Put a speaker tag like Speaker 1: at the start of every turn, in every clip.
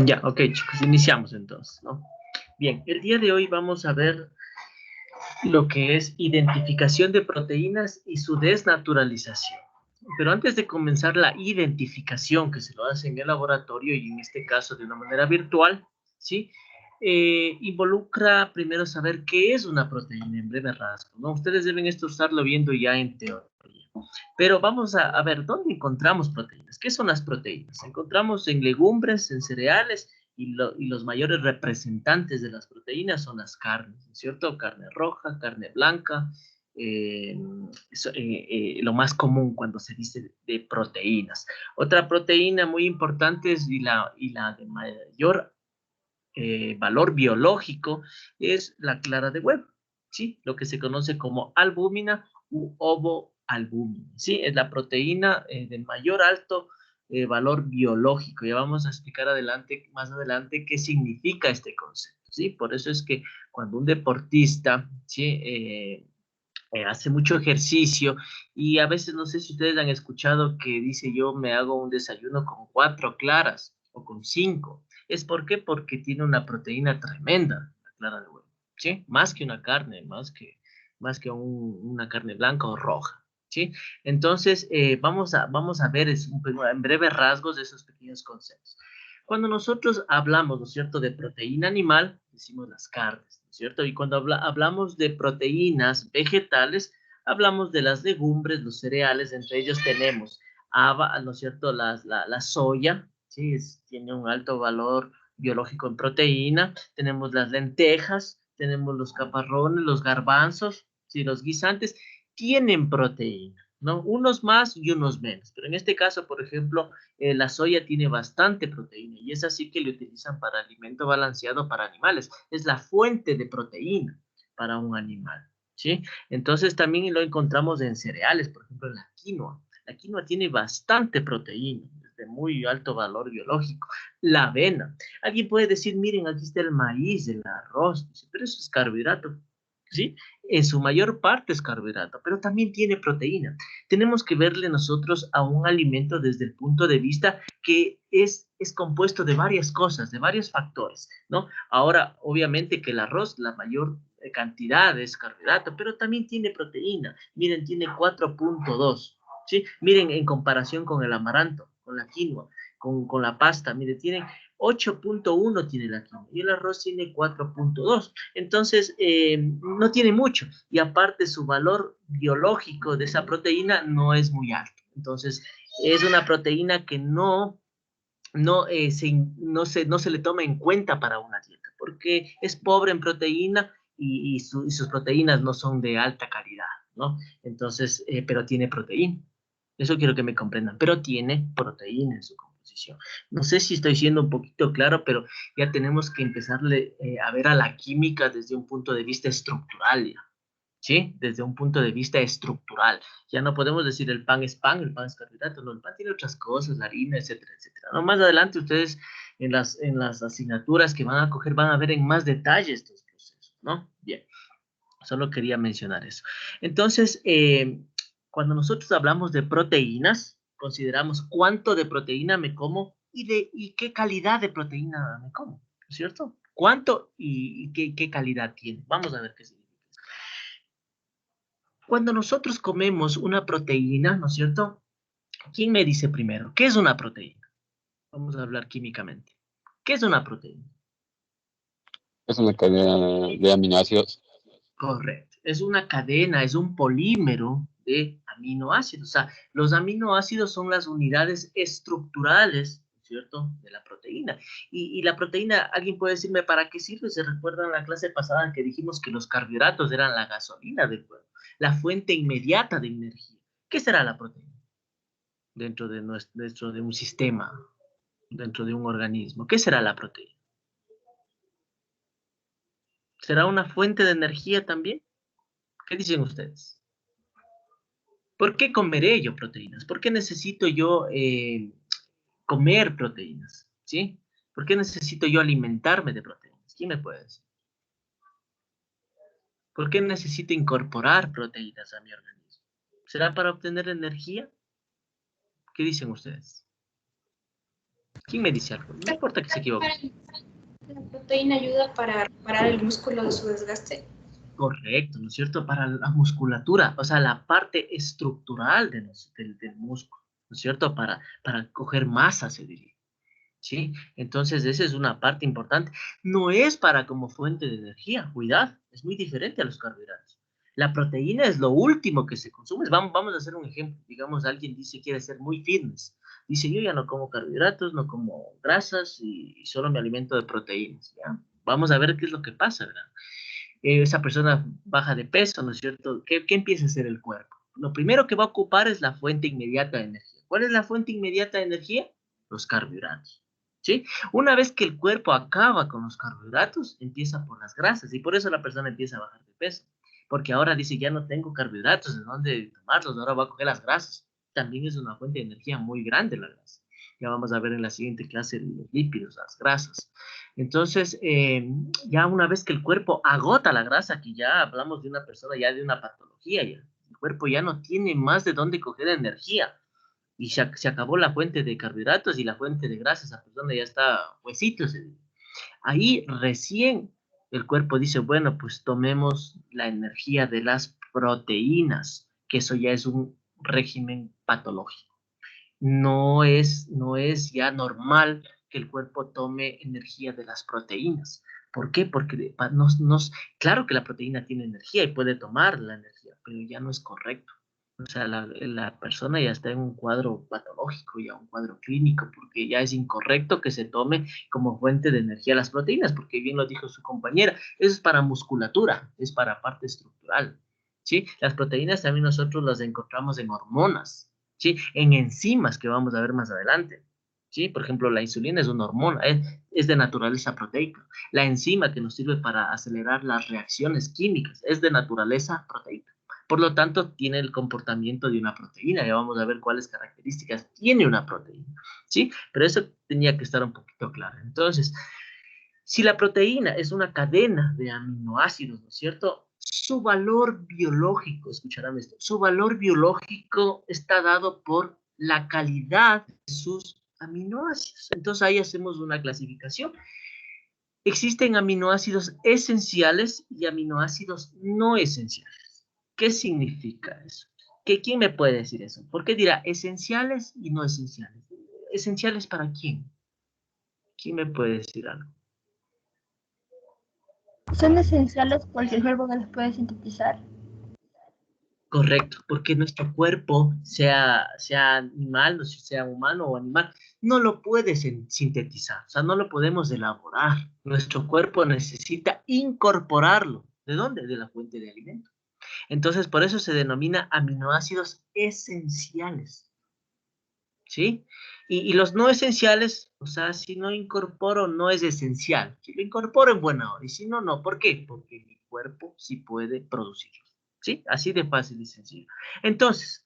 Speaker 1: Ya, ok, chicos, iniciamos entonces, ¿no? Bien, el día de hoy vamos a ver lo que es identificación de proteínas y su desnaturalización. Pero antes de comenzar la identificación que se lo hace en el laboratorio y en este caso de una manera virtual, ¿sí? Involucra primero saber qué es una proteína en breve rasgo, ¿no? Ustedes deben estarlo viendo ya en teoría. Pero vamos a ver dónde encontramos proteínas. ¿Qué son las proteínas? Encontramos en legumbres, en cereales y los mayores representantes de las proteínas son las carnes, ¿no es cierto? Carne roja, carne blanca, lo más común cuando se dice de proteínas. Otra proteína muy importante es, y la de mayor valor biológico es la clara de huevo, ¿sí? Lo que se conoce como albúmina u ovoalbúmina, ¿sí? Es la proteína de mayor alto valor biológico. Ya vamos a explicar más adelante qué significa este concepto, ¿sí? Por eso es que cuando un deportista, ¿sí? Hace mucho ejercicio y a veces no sé si ustedes han escuchado que dice yo me hago un desayuno con 4 claras o con 5. ¿Es por qué? Porque tiene una proteína tremenda, la clara de huevo, ¿sí? Más que una carne, una carne blanca o roja, ¿sí? Entonces, vamos a ver en breves rasgos de esos pequeños conceptos. Cuando nosotros hablamos, ¿no es cierto?, de proteína animal, decimos las carnes, ¿no es cierto? Y cuando hablamos de proteínas vegetales, hablamos de las legumbres, los cereales, entre ellos tenemos, ¿no es cierto?, la soya, ¿sí? Tiene un alto valor biológico en proteína, tenemos las lentejas, tenemos los caparrones, los garbanzos, ¿sí? Los guisantes, tienen proteína, ¿no? Unos más y unos menos, pero en este caso, por ejemplo, la soya tiene bastante proteína y es así que le utilizan para alimento balanceado para animales. Es la fuente de proteína para un animal, ¿sí? Entonces también lo encontramos en cereales, por ejemplo, la quinoa. La quinoa tiene bastante proteína, de muy alto valor biológico. La avena. Alguien puede decir, miren, aquí está el maíz, el arroz, pero eso es carbohidrato, ¿sí? En su mayor parte es carbohidrato, pero también tiene proteína. Tenemos que verle nosotros a un alimento desde el punto de vista que es compuesto de varias cosas, de varios factores, ¿no? Ahora, obviamente que el arroz, la mayor cantidad es carbohidrato, pero también tiene proteína. Miren, tiene 4.2, ¿sí? Miren, en comparación con el amaranto, con la quinoa, con la pasta, miren, tiene 8.1 tiene la quinoa y el arroz tiene 4.2. Entonces, no tiene mucho y aparte su valor biológico de esa proteína no es muy alto. Entonces, es una proteína que no se le toma en cuenta para una dieta porque es pobre en proteína y sus proteínas no son de alta calidad, ¿no? Entonces, pero tiene proteína. Eso quiero que me comprendan, pero tiene proteína en su composición. No sé si estoy siendo un poquito claro, pero ya tenemos que empezarle a ver a la química desde un punto de vista estructural, ya, ¿sí? Desde un punto de vista estructural. Ya no podemos decir el pan es carbohidrato, no, el pan tiene otras cosas, la harina, etcétera, etcétera. No, más adelante ustedes en las asignaturas que van a coger van a ver en más detalle estos procesos, ¿no? Bien, solo quería mencionar eso. Entonces, cuando nosotros hablamos de proteínas, consideramos cuánto de proteína me como y qué calidad de proteína me como, ¿no es cierto? ¿Cuánto y qué calidad tiene? Vamos a ver qué significa. Cuando nosotros comemos una proteína, ¿no es cierto? ¿Quién me dice primero? ¿Qué es una proteína? Vamos a hablar químicamente. ¿Qué es una proteína?
Speaker 2: Es una cadena de aminoácidos.
Speaker 1: Correcto. Es una cadena, es un polímero de aminoácidos. O sea, los aminoácidos son las unidades estructurales, ¿cierto?, de la proteína. Y la proteína, alguien puede decirme, ¿para qué sirve? ¿Se recuerdan la clase pasada que dijimos que los carbohidratos eran la gasolina del cuerpo, la fuente inmediata de energía? ¿Qué será la proteína dentro de un sistema, dentro de un organismo? ¿Qué será la proteína? ¿Será una fuente de energía también? ¿Qué dicen ustedes? ¿Por qué comeré yo proteínas? ¿Por qué necesito yo comer proteínas? ¿Sí? ¿Por qué necesito yo alimentarme de proteínas? ¿Quién me puede decir? ¿Por qué necesito incorporar proteínas a mi organismo? ¿Será para obtener energía? ¿Qué dicen ustedes? ¿Quién me dice algo? No importa que se equivoque.
Speaker 3: La proteína ayuda para reparar el músculo de su desgaste.
Speaker 1: Correcto, ¿no es cierto? Para la musculatura, o sea, la parte estructural del músculo, ¿no es cierto? Para coger masa, se diría. ¿Sí? Entonces, esa es una parte importante. No es para como fuente de energía, cuidado, es muy diferente a los carbohidratos. La proteína es lo último que se consume. Vamos a hacer un ejemplo. Digamos, alguien dice quiere ser muy fitness. Dice, yo ya no como carbohidratos, no como grasas y solo me alimento de proteínas, ¿ya? Vamos a ver qué es lo que pasa, ¿verdad? Esa persona baja de peso, ¿no es cierto? ¿Qué empieza a hacer el cuerpo? Lo primero que va a ocupar es la fuente inmediata de energía. ¿Cuál es la fuente inmediata de energía? Los carbohidratos. ¿Sí? Una vez que el cuerpo acaba con los carbohidratos, empieza por las grasas y por eso la persona empieza a bajar de peso. Porque ahora dice, ya no tengo carbohidratos, ¿de dónde tomarlos? Ahora va a coger las grasas. También es una fuente de energía muy grande la grasa. Ya vamos a ver en la siguiente clase los lípidos, las grasas. Entonces, ya una vez que el cuerpo agota la grasa, aquí ya hablamos de una persona, ya de una patología, ya. El cuerpo ya no tiene más de dónde coger energía y se acabó la fuente de carbohidratos y la fuente de grasas, esa persona ya está huesitos. Ahí recién el cuerpo dice, bueno, pues tomemos la energía de las proteínas, que eso ya es un régimen patológico. No es ya normal que el cuerpo tome energía de las proteínas. ¿Por qué? Porque claro que la proteína tiene energía y puede tomar la energía, pero ya no es correcto. O sea, la persona ya está en un cuadro patológico, ya un cuadro clínico, porque ya es incorrecto que se tome como fuente de energía las proteínas, porque bien lo dijo su compañera, eso es para musculatura, es para parte estructural, ¿sí? Las proteínas también nosotros las encontramos en hormonas, ¿sí? En enzimas que vamos a ver más adelante, ¿sí? Por ejemplo, la insulina es una hormona, es de naturaleza proteica. La enzima que nos sirve para acelerar las reacciones químicas es de naturaleza proteica. Por lo tanto, tiene el comportamiento de una proteína. Ya vamos a ver cuáles características tiene una proteína, ¿sí? Pero eso tenía que estar un poquito claro. Entonces, si la proteína es una cadena de aminoácidos, ¿no es cierto? Su valor biológico, escucharán esto, su valor biológico está dado por la calidad de sus aminoácidos. Entonces ahí hacemos una clasificación. Existen aminoácidos esenciales y aminoácidos no esenciales. ¿Qué significa eso? ¿Quién me puede decir eso? ¿Por qué dirá esenciales y no esenciales? ¿Esenciales para quién? ¿Quién me puede decir algo?
Speaker 3: Son esenciales porque el cuerpo no los puede sintetizar.
Speaker 1: Correcto, porque nuestro cuerpo, sea animal, no sé, sea humano o animal, no lo puede sintetizar, o sea, no lo podemos elaborar. Nuestro cuerpo necesita incorporarlo. ¿De dónde? De la fuente de alimento. Entonces, por eso se denomina aminoácidos esenciales, ¿sí? Y los no esenciales, o sea, si no incorporo, no es esencial. Si lo incorporo en buena hora, y si no, no. ¿Por qué? Porque mi cuerpo sí puede producirlo, ¿sí? Así de fácil y sencillo. Entonces,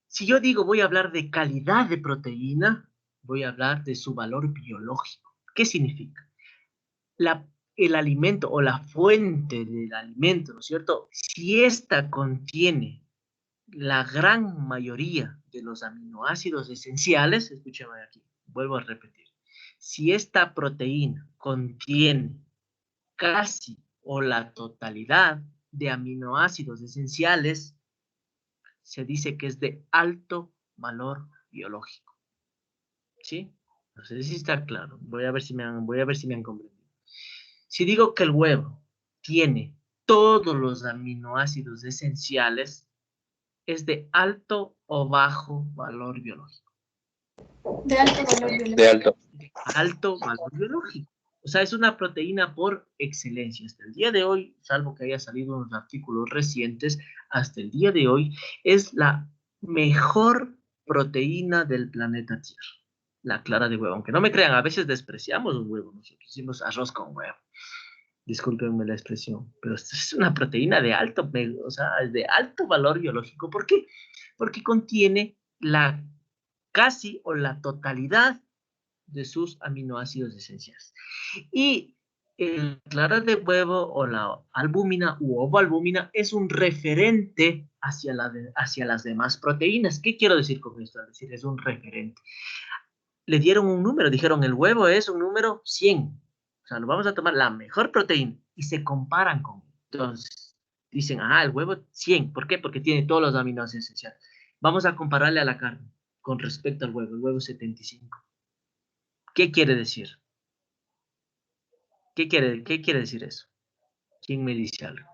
Speaker 1: si yo digo voy a hablar de calidad de proteína, voy a hablar de su valor biológico. ¿Qué significa? El alimento o la fuente del alimento, ¿no es cierto? Si ésta contiene la gran mayoría de los aminoácidos esenciales, escúchame aquí, vuelvo a repetir, si esta proteína contiene casi o la totalidad de aminoácidos esenciales, se dice que es de alto valor biológico, ¿sí? No sé si está claro, voy a ver si me han comprendido. Si digo que el huevo tiene todos los aminoácidos esenciales, es de alto o bajo valor biológico.
Speaker 3: De alto valor biológico.
Speaker 2: De alto.
Speaker 1: Alto valor biológico. O sea, es una proteína por excelencia. Hasta el día de hoy, salvo que haya salido unos artículos recientes, hasta el día de hoy es la mejor proteína del planeta Tierra. La clara de huevo. Aunque no me crean, a veces despreciamos un huevo. Nosotros hicimos arroz con huevo. Discúlpenme la expresión, pero es una proteína de alto, o sea, de alto valor biológico. ¿Por qué? Porque contiene la casi o la totalidad de sus aminoácidos esenciales. Y el clara de huevo o la albúmina u ovoalbúmina es un referente hacia las demás proteínas. ¿Qué quiero decir con esto? Es decir, es un referente. le dieron un número, dijeron el huevo es un número 100. O sea, nos vamos a tomar la mejor proteína y se comparan con él. Entonces, dicen, el huevo 100. ¿Por qué? Porque tiene todos los aminoácidos esenciales. Vamos a compararle a la carne con respecto al huevo. El huevo es 75. ¿Qué quiere decir? ¿Qué quiere decir eso? ¿Quién me dice algo?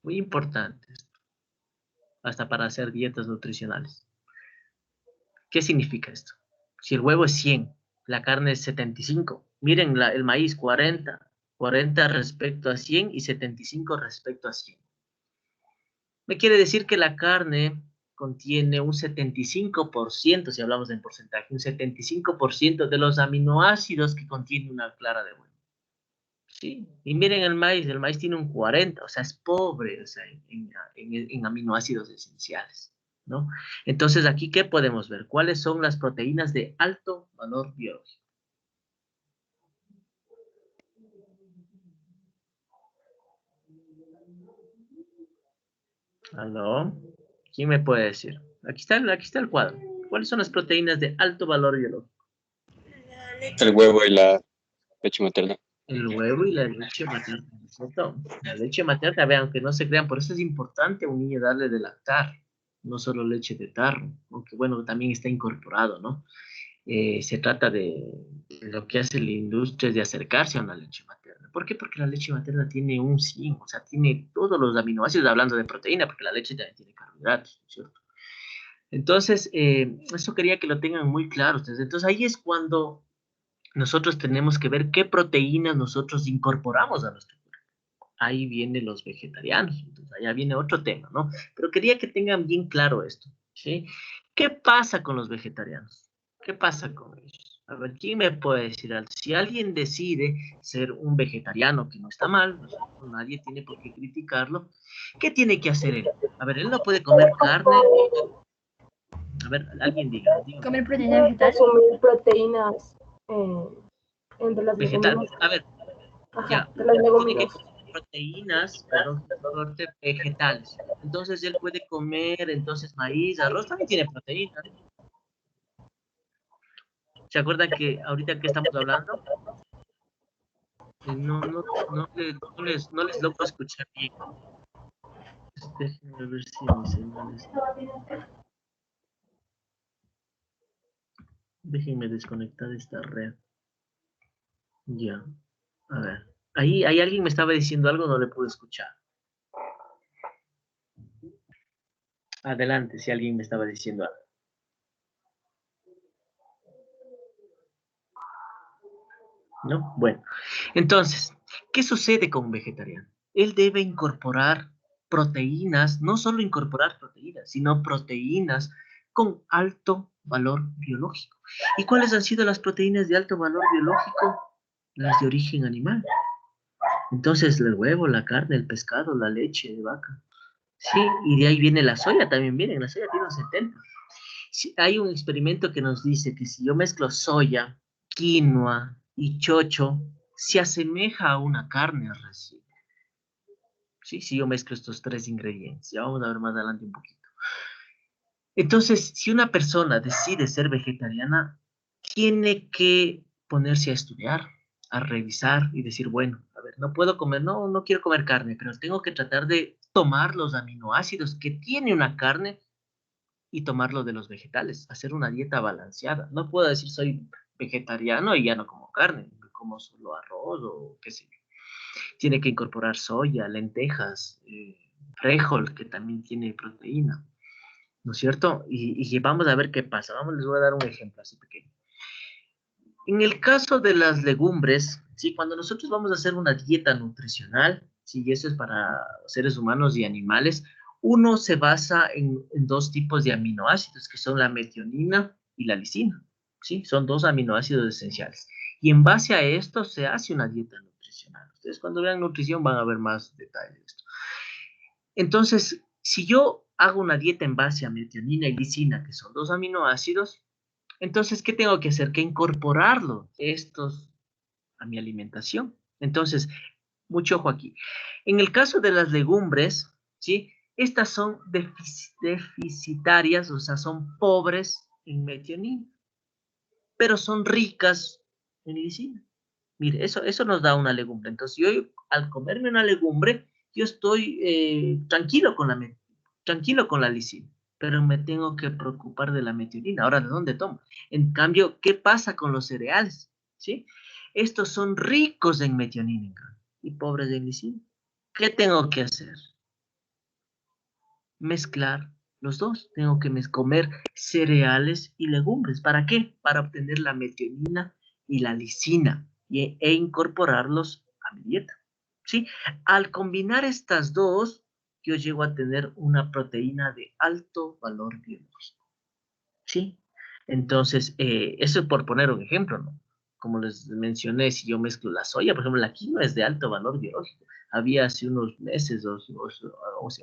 Speaker 1: Muy importante esto, hasta para hacer dietas nutricionales. ¿Qué significa esto? Si el huevo es 100, la carne es 75. Miren, el maíz 40 respecto a 100 y 75 respecto a 100. Me quiere decir que la carne contiene un 75%, si hablamos en porcentaje, un 75% de los aminoácidos que contiene una clara de huevo. Sí, y miren el maíz tiene un 40, o sea, es pobre, o sea, en aminoácidos esenciales, ¿no? Entonces, aquí, ¿qué podemos ver? ¿Cuáles son las proteínas de alto valor biológico? ¿Aló? ¿Quién me puede decir? Aquí está el cuadro. ¿Cuáles son las proteínas de alto valor biológico?
Speaker 2: El huevo y la leche materna.
Speaker 1: El huevo y la leche materna, ¿cierto? La leche materna, vean, aunque no se crean, por eso es importante a un niño darle de lactar, no solo leche de tarro, aunque bueno, también está incorporado, ¿no? Se trata de lo que hace la industria es de acercarse a una leche materna. ¿Por qué? Porque la leche materna tiene un zinc, o sea, tiene todos los aminoácidos, hablando de proteína, porque la leche también tiene carbohidratos, ¿cierto? Entonces, eso quería que lo tengan muy claro ustedes. Entonces, ahí es cuando nosotros tenemos que ver qué proteínas nosotros incorporamos a nuestro cuerpo. Ahí vienen los vegetarianos, entonces allá viene otro tema, ¿no? Pero quería que tengan bien claro esto, ¿sí? ¿Qué pasa con los vegetarianos? ¿Qué pasa con ellos? A ver, ¿quién me puede decir algo? Si alguien decide ser un vegetariano, que no está mal, nadie tiene por qué criticarlo, ¿qué tiene que hacer él? A ver, él no puede comer carne. A ver, alguien diga.
Speaker 3: Comer proteína vegetal.
Speaker 4: Consumir proteínas entre las
Speaker 1: Vegetal.
Speaker 4: leguminosas.
Speaker 1: A ver,
Speaker 4: Ajá,
Speaker 1: ya.
Speaker 4: de las
Speaker 1: Tiene que
Speaker 4: leguminosas.
Speaker 1: comer proteínas, perdón, vegetales. Entonces él puede comer, entonces maíz, arroz también tiene proteínas. ¿Se acuerdan que ahorita que estamos hablando? No les logro escuchar bien. Déjenme ver si mi señal está. Déjenme desconectar esta red. Ya. A ver. Ahí alguien me estaba diciendo algo, no le pude escuchar. Adelante, si alguien me estaba diciendo algo. ¿No? Bueno, entonces, ¿qué sucede con un vegetariano? Él debe incorporar proteínas, no solo incorporar proteínas, sino proteínas con alto valor biológico. ¿Y cuáles han sido las proteínas de alto valor biológico? Las de origen animal. Entonces, el huevo, la carne, el pescado, la leche de vaca. Sí, y de ahí viene la soya, también viene, la soya tiene un 70. Sí, hay un experimento que nos dice que si yo mezclo soya, quinoa y chocho, se asemeja a una carne recién. Sí, si yo mezclo estos tres ingredientes, ya vamos a ver más adelante un poquito. Entonces, si una persona decide ser vegetariana, tiene que ponerse a estudiar, a revisar y decir, bueno, a ver, no puedo comer, no quiero comer carne, pero tengo que tratar de tomar los aminoácidos que tiene una carne y tomarlo de los vegetales, hacer una dieta balanceada. No puedo decir soy vegetariano y ya no como carne, como solo arroz o qué sé yo. Tiene que incorporar soya, lentejas, frijol, que también tiene proteína, ¿no es cierto? Y vamos a ver qué pasa. Les voy a dar un ejemplo así pequeño. En el caso de las legumbres, ¿sí? Cuando nosotros vamos a hacer una dieta nutricional, ¿sí? Y eso es para seres humanos y animales, uno se basa en dos tipos de aminoácidos, que son la metionina y la lisina, ¿sí? Son dos aminoácidos esenciales. Y en base a esto se hace una dieta nutricional. Ustedes cuando vean nutrición van a ver más detalles de esto. Entonces, si yo hago una dieta en base a metionina y lisina, que son dos aminoácidos, entonces, ¿qué tengo que hacer? Que incorporarlo, estos, a mi alimentación. Entonces, mucho ojo aquí. En el caso de las legumbres, ¿sí? Estas son deficitarias, o sea, son pobres en metionina. pero son ricas en lisina. Mire, eso nos da una legumbre. Entonces, yo al comerme una legumbre, yo estoy tranquilo con la lisina, pero me tengo que preocupar de la metionina. Ahora, ¿de dónde tomo? En cambio, ¿qué pasa con los cereales? ¿Sí? Estos son ricos en metionina y pobres en lisina. ¿Qué tengo que hacer? Mezclar los dos. Tengo que comer cereales y legumbres. ¿Para qué? Para obtener la metionina y la lisina e incorporarlos a mi dieta. ¿Sí? Al combinar estas dos, yo llego a tener una proteína de alto valor biológico. ¿Sí? Entonces, eso es por poner un ejemplo, ¿no? Como les mencioné, si yo mezclo la soya, por ejemplo, la quinoa es de alto valor biológico. Había hace unos meses o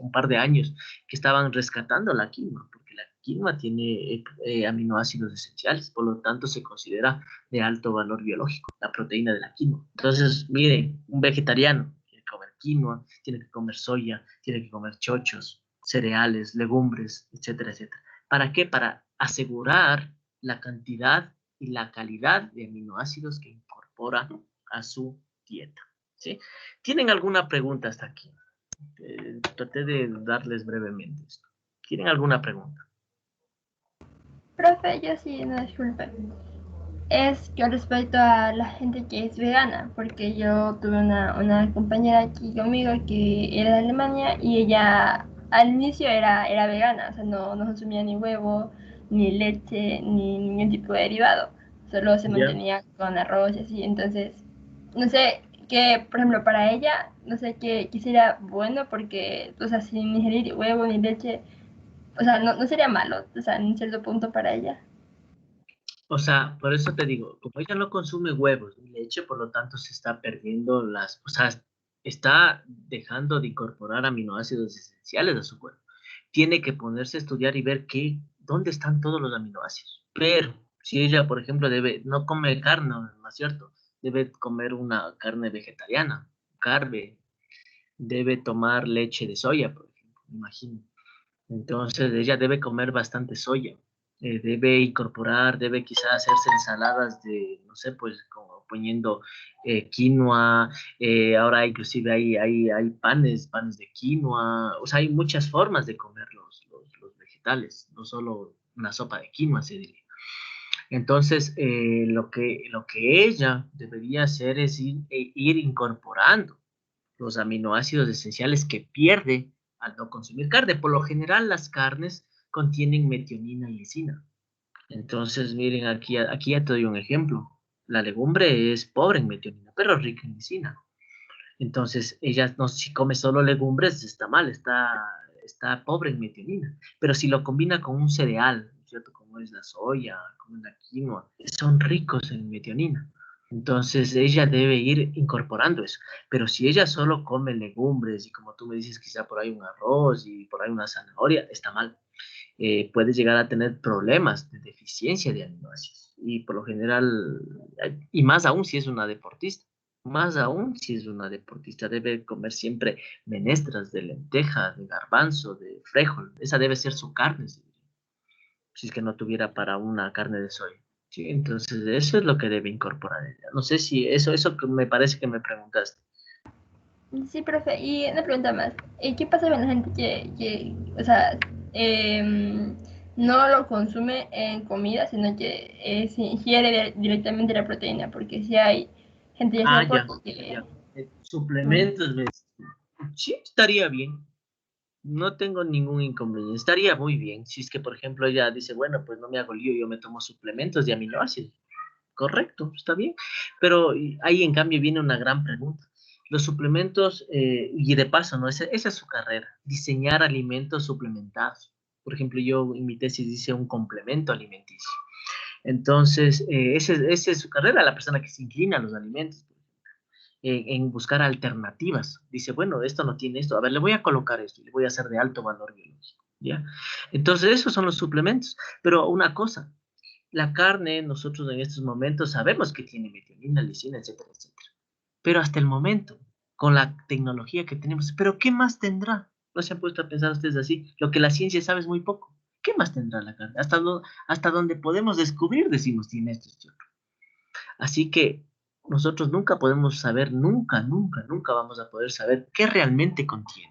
Speaker 1: un par de años que estaban rescatando la quinoa, porque la quinoa tiene aminoácidos esenciales, por lo tanto se considera de alto valor biológico, la proteína de la quinoa. Entonces, miren, un vegetariano tiene que comer quinoa, tiene que comer soya, tiene que comer chochos, cereales, legumbres, etcétera, etcétera. ¿Para qué? Para asegurar la cantidad y la calidad de aminoácidos que incorpora a su dieta. ¿Sí? ¿Tienen alguna pregunta hasta aquí? Traté de darles brevemente esto. ¿Tienen alguna pregunta?
Speaker 5: Profe, yo sí, no disculpe. Es con respecto a la gente que es vegana, porque yo tuve una compañera aquí conmigo que era de Alemania y ella al inicio era vegana, o sea, no consumía ni huevo, ni leche, ni ningún tipo de derivado, solo se
Speaker 1: Ya.
Speaker 5: mantenía con arroz y así, entonces, no sé, que por ejemplo para ella, no sé qué sería bueno, porque, o sea, sin ingerir huevo ni leche, o sea, no sería malo, o sea, en cierto punto para ella.
Speaker 1: O sea, por eso te digo, como ella no consume huevos ni leche, por lo tanto se está perdiendo o sea, está dejando de incorporar aminoácidos esenciales a su cuerpo. Tiene que ponerse a estudiar y ver dónde están todos los aminoácidos. Pero si ella, por ejemplo, no come carne, ¿no es cierto? Debe comer una carne vegetariana, carne, debe tomar leche de soya, por ejemplo, me imagino. Entonces ella debe comer bastante soya, debe incorporar, debe quizás hacerse ensaladas de, no sé, pues como poniendo quinoa, ahora inclusive hay panes de quinoa, o sea, hay muchas formas de comer los vegetales, no solo una sopa de quinoa, se diría. Entonces, lo que ella debería hacer es ir incorporando los aminoácidos esenciales que pierde al no consumir carne. Por lo general, las carnes contienen metionina y lisina. Entonces, miren, aquí ya te doy un ejemplo. La legumbre es pobre en metionina, pero rica en lisina. Entonces, ella no, si come solo legumbres, está mal, está pobre en metionina. Pero si lo combina con un cereal, ¿cierto? Como es la soya, como la quinoa, son ricos en metionina. Entonces, ella debe ir incorporando eso. Pero si ella solo come legumbres y como tú me dices, quizá por ahí un arroz y por ahí una zanahoria, está mal. Puede llegar a tener problemas de deficiencia de aminoácidos. Y por lo general, y más aún si es una deportista. Más aún si es una deportista, debe comer siempre menestras de lenteja, de garbanzo, de frijol. Esa debe ser su carne, si es que no tuviera para una carne de soya. Sí, entonces eso es lo que debe incorporar ella. No sé si eso que me parece que me preguntaste.
Speaker 5: Sí, profe, y una pregunta más. ¿Qué pasa con la gente o sea, no lo consume en comida, sino que se ingiere directamente la proteína? Porque si hay gente, ya sea
Speaker 1: Ah, ya,
Speaker 5: porque...
Speaker 1: ya. Suplementos, sí, estaría bien. No tengo ningún inconveniente. Estaría muy bien. Si es que, por ejemplo, ella dice, bueno, pues no me hago lío, yo me tomo suplementos de aminoácidos. Correcto, está bien. Pero ahí, en cambio, viene una gran pregunta. Los suplementos, y de paso, ¿no? Esa es su carrera, diseñar alimentos suplementados. Por ejemplo, yo en mi tesis dice un complemento alimenticio. Entonces, esa es su carrera, la persona que se inclina a los alimentos en buscar alternativas. Dice, bueno, esto no tiene esto, a ver, le voy a colocar esto, le voy a hacer de alto valor biológico, ¿ya? Entonces, esos son los suplementos. Pero una cosa, la carne, nosotros en estos momentos sabemos que tiene metionina, lisina, etcétera, etcétera. Pero hasta el momento, con la tecnología que tenemos, ¿pero qué más tendrá? ¿No se han puesto a pensar ustedes así? Lo que la ciencia sabe es muy poco. ¿Qué más tendrá la carne? Hasta donde podemos descubrir, decimos, tiene esto, este otro. Así que nosotros nunca podemos saber, nunca vamos a poder saber qué realmente contiene.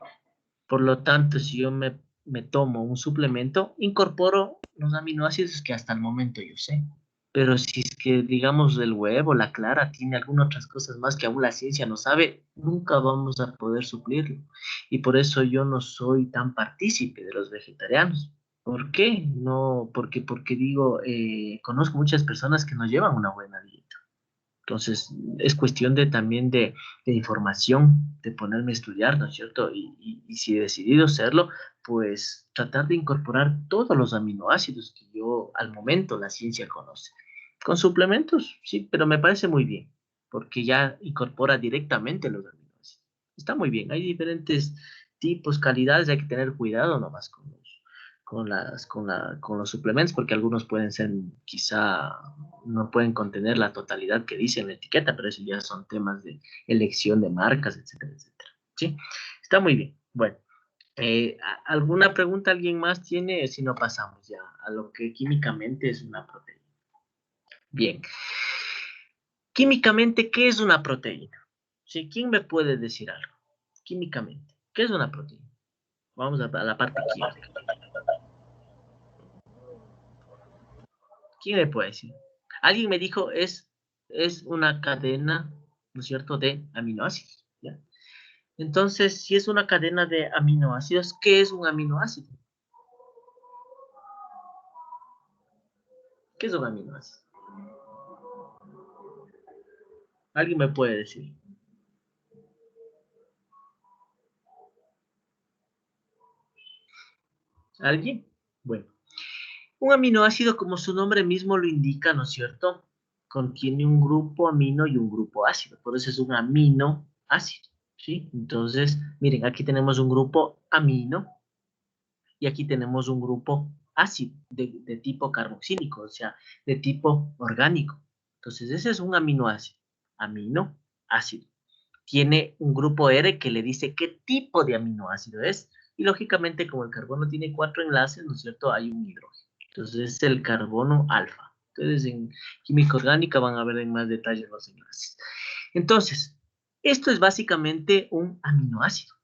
Speaker 1: Por lo tanto, si yo me tomo un suplemento, incorporo los aminoácidos que hasta el momento yo sé. Pero si es que, digamos, el huevo, la clara, tiene algunas otras cosas más que aún la ciencia no sabe, nunca vamos a poder suplirlo. Y por eso yo no soy tan partícipe de los vegetarianos. ¿Por qué? No, porque digo, conozco muchas personas que no llevan una buena dieta. Entonces, es cuestión también de información, de ponerme a estudiar, ¿no es cierto? Y si he decidido hacerlo, pues tratar de incorporar todos los aminoácidos que yo al momento la ciencia conoce. Con suplementos, sí, pero me parece muy bien, porque ya incorpora directamente los aminoácidos. Está muy bien, hay diferentes tipos, calidades, hay que tener cuidado nomás con los suplementos, porque algunos pueden ser, quizá no pueden contener la totalidad que dice en la etiqueta, pero eso ya son temas de elección de marcas, etcétera, etcétera. ¿Sí? Está muy bien. Bueno, ¿alguna pregunta alguien más tiene? Si no, pasamos ya a lo que químicamente es una proteína. Bien. Químicamente, ¿qué es una proteína? ¿Sí? ¿Quién me puede decir algo? Químicamente, ¿qué es una proteína? Vamos a la parte química. ¿Quién me puede decir? Alguien me dijo, es una cadena, ¿no es cierto?, de aminoácidos, ¿ya? Entonces, si es una cadena de aminoácidos, ¿qué es un aminoácido? ¿Qué es un aminoácido? ¿Alguien me puede decir? ¿Alguien? Bueno, un aminoácido, como su nombre mismo lo indica, ¿no es cierto?, contiene un grupo amino y un grupo ácido, por eso es un aminoácido, ¿sí? Entonces, miren, aquí tenemos un grupo amino y aquí tenemos un grupo ácido de tipo carboxílico, o sea, de tipo orgánico. Entonces, ese es un aminoácido, aminoácido. Tiene un grupo R que le dice qué tipo de aminoácido es, y lógicamente, como el carbono tiene 4 enlaces, ¿no es cierto?, hay un hidrógeno. Entonces, es el carbono alfa. Entonces, en química orgánica van a ver en más detalle los enlaces. Entonces, esto es básicamente un aminoácido.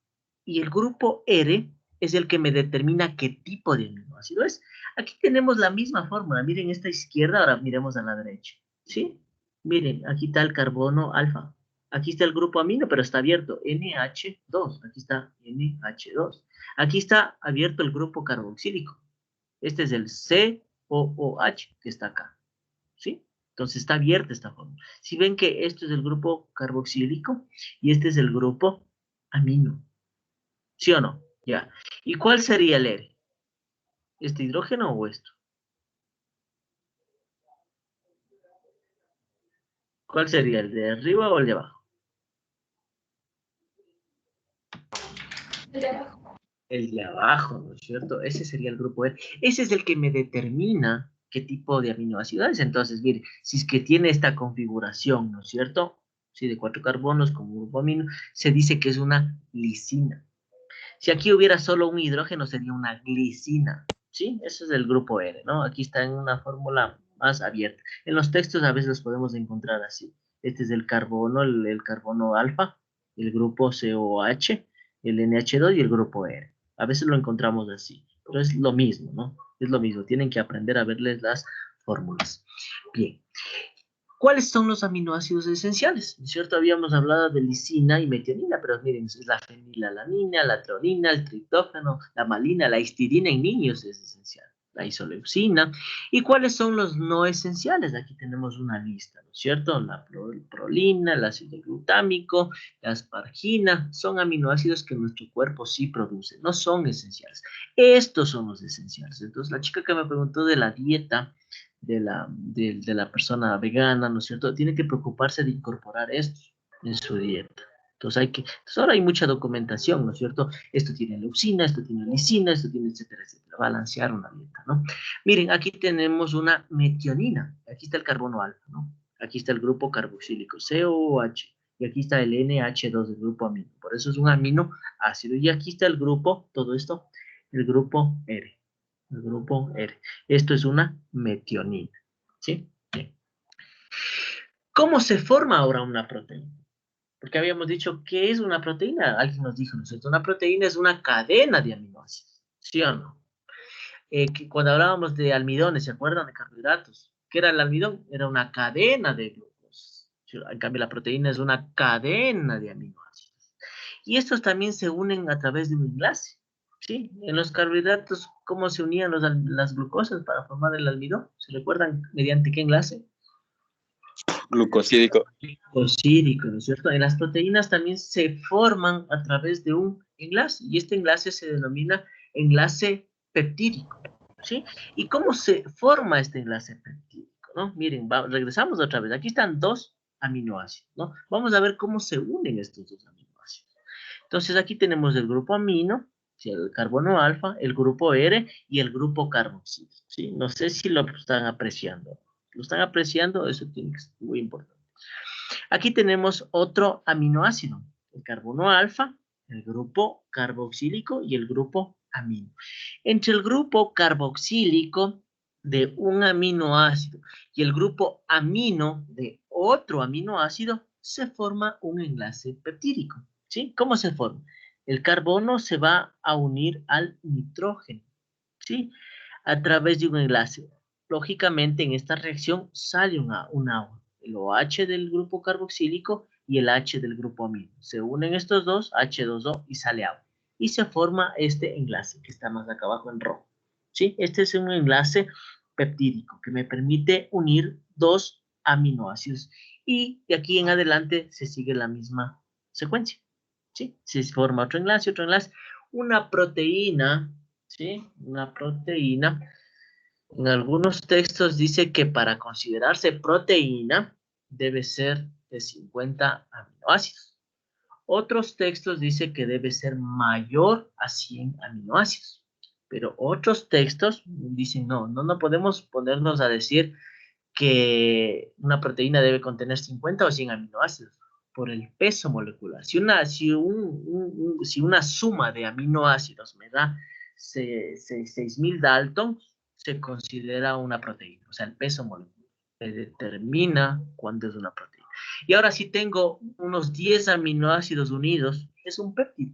Speaker 1: Y el grupo R es el que me determina qué tipo de aminoácido es. Aquí tenemos la misma fórmula. Miren esta izquierda, ahora miremos a la derecha. ¿Sí? Miren, aquí está el carbono alfa. Aquí está el grupo amino, pero está abierto. NH2. Aquí está NH2. Aquí está abierto el grupo carboxílico. Este es el COOH que está acá. ¿Sí? Entonces está abierta esta fórmula. Si ven que esto es el grupo carboxílico y este es el grupo amino. ¿Sí o no? Ya. ¿Y cuál sería el R? ¿Este hidrógeno o esto? ¿Cuál sería? ¿El de arriba o el de abajo?
Speaker 3: El de abajo.
Speaker 1: El de abajo, ¿no es cierto? Ese sería el grupo R. Ese es el que me determina qué tipo de aminoácido es. Entonces, mire, si es que tiene esta configuración, ¿no es cierto? Sí, de 4 carbonos con un grupo amino, se dice que es una lisina. Si aquí hubiera solo un hidrógeno, sería una glicina. ¿Sí? Ese es el grupo R, ¿no? Aquí está en una fórmula más abierta. En los textos a veces los podemos encontrar así. Este es el carbono, el carbono alfa, el grupo COH, el NH2 y el grupo R. A veces lo encontramos así, pero es lo mismo, ¿no? Es lo mismo, tienen que aprender a verles las fórmulas. Bien. ¿Cuáles son los aminoácidos esenciales? ¿Cierto? Habíamos hablado de lisina y metionina, pero miren, es la fenilalanina, la treonina, el triptófano, la malina, la histidina en niños es esencial, la isoleucina. ¿Y cuáles son los no esenciales? Aquí tenemos una lista, ¿no es cierto? La prolina, el ácido glutámico, la aspargina, son aminoácidos que nuestro cuerpo sí produce, no son esenciales. Estos son los esenciales. Entonces, la chica que me preguntó de la dieta, de la persona vegana, ¿no es cierto? Tiene que preocuparse de incorporar esto en su dieta. Entonces ahora hay mucha documentación, ¿no es cierto? Esto tiene leucina, esto tiene lisina, esto tiene etcétera, etcétera. Balancear una dieta, ¿no? Miren, aquí tenemos una metionina. Aquí está el carbono alfa, ¿no? Aquí está el grupo carboxílico, COOH. Y aquí está el NH2, el grupo amino. Por eso es un aminoácido. Y aquí está el grupo, todo esto, el grupo R. El grupo R. Esto es una metionina. ¿Sí? Bien. ¿Cómo se forma ahora una proteína? Porque habíamos dicho, ¿qué es una proteína? Alguien nos dijo, ¿no es cierto? Una proteína es una cadena de aminoácidos. ¿Sí o no? Que cuando hablábamos de almidones, ¿se acuerdan? De carbohidratos. ¿Qué era el almidón? Era una cadena de glucosas. En cambio, la proteína es una cadena de aminoácidos. Y estos también se unen a través de un enlace. ¿Sí? En los carbohidratos, ¿cómo se unían las glucosas para formar el almidón? ¿Se recuerdan mediante qué enlace?
Speaker 2: Glucosídico.
Speaker 1: Glucosídico, ¿no es cierto? En las proteínas también se forman a través de un enlace, y este enlace se denomina enlace peptídico, ¿sí? ¿Y cómo se forma este enlace peptídico, no? Miren, regresamos otra vez. Aquí están dos aminoácidos, ¿no? Vamos a ver cómo se unen estos dos aminoácidos. Entonces, aquí tenemos el grupo amino, ¿sí? El carbono alfa, el grupo R y el grupo carboxilo, ¿sí? No sé si lo están apreciando. ¿Lo están apreciando? Eso tiene que ser muy importante. Aquí tenemos otro aminoácido, el carbono alfa, el grupo carboxílico y el grupo amino. Entre el grupo carboxílico de un aminoácido y el grupo amino de otro aminoácido se forma un enlace peptídico. ¿Sí? ¿Cómo se forma? El carbono se va a unir al nitrógeno, ¿sí? A través de un enlace. Lógicamente, en esta reacción sale un agua, el OH del grupo carboxílico y el H del grupo amino. Se unen estos dos, H2O, y sale agua. Y se forma este enlace que está más acá abajo en rojo. ¿Sí? Este es un enlace peptídico que me permite unir dos aminoácidos. Y de aquí en adelante se sigue la misma secuencia. ¿Sí? Se forma otro enlace, otro enlace. Una proteína, ¿sí? Una proteína. En algunos textos dice que para considerarse proteína debe ser de 50 aminoácidos. Otros textos dicen que debe ser mayor a 100 aminoácidos. Pero otros textos dicen no podemos ponernos a decir que una proteína debe contener 50 o 100 aminoácidos por el peso molecular. Si una suma de aminoácidos me da 6.000 Dalton, se considera una proteína. O sea, el peso molecular determina cuándo es una proteína. Y ahora si tengo unos 10 aminoácidos unidos, es un péptido.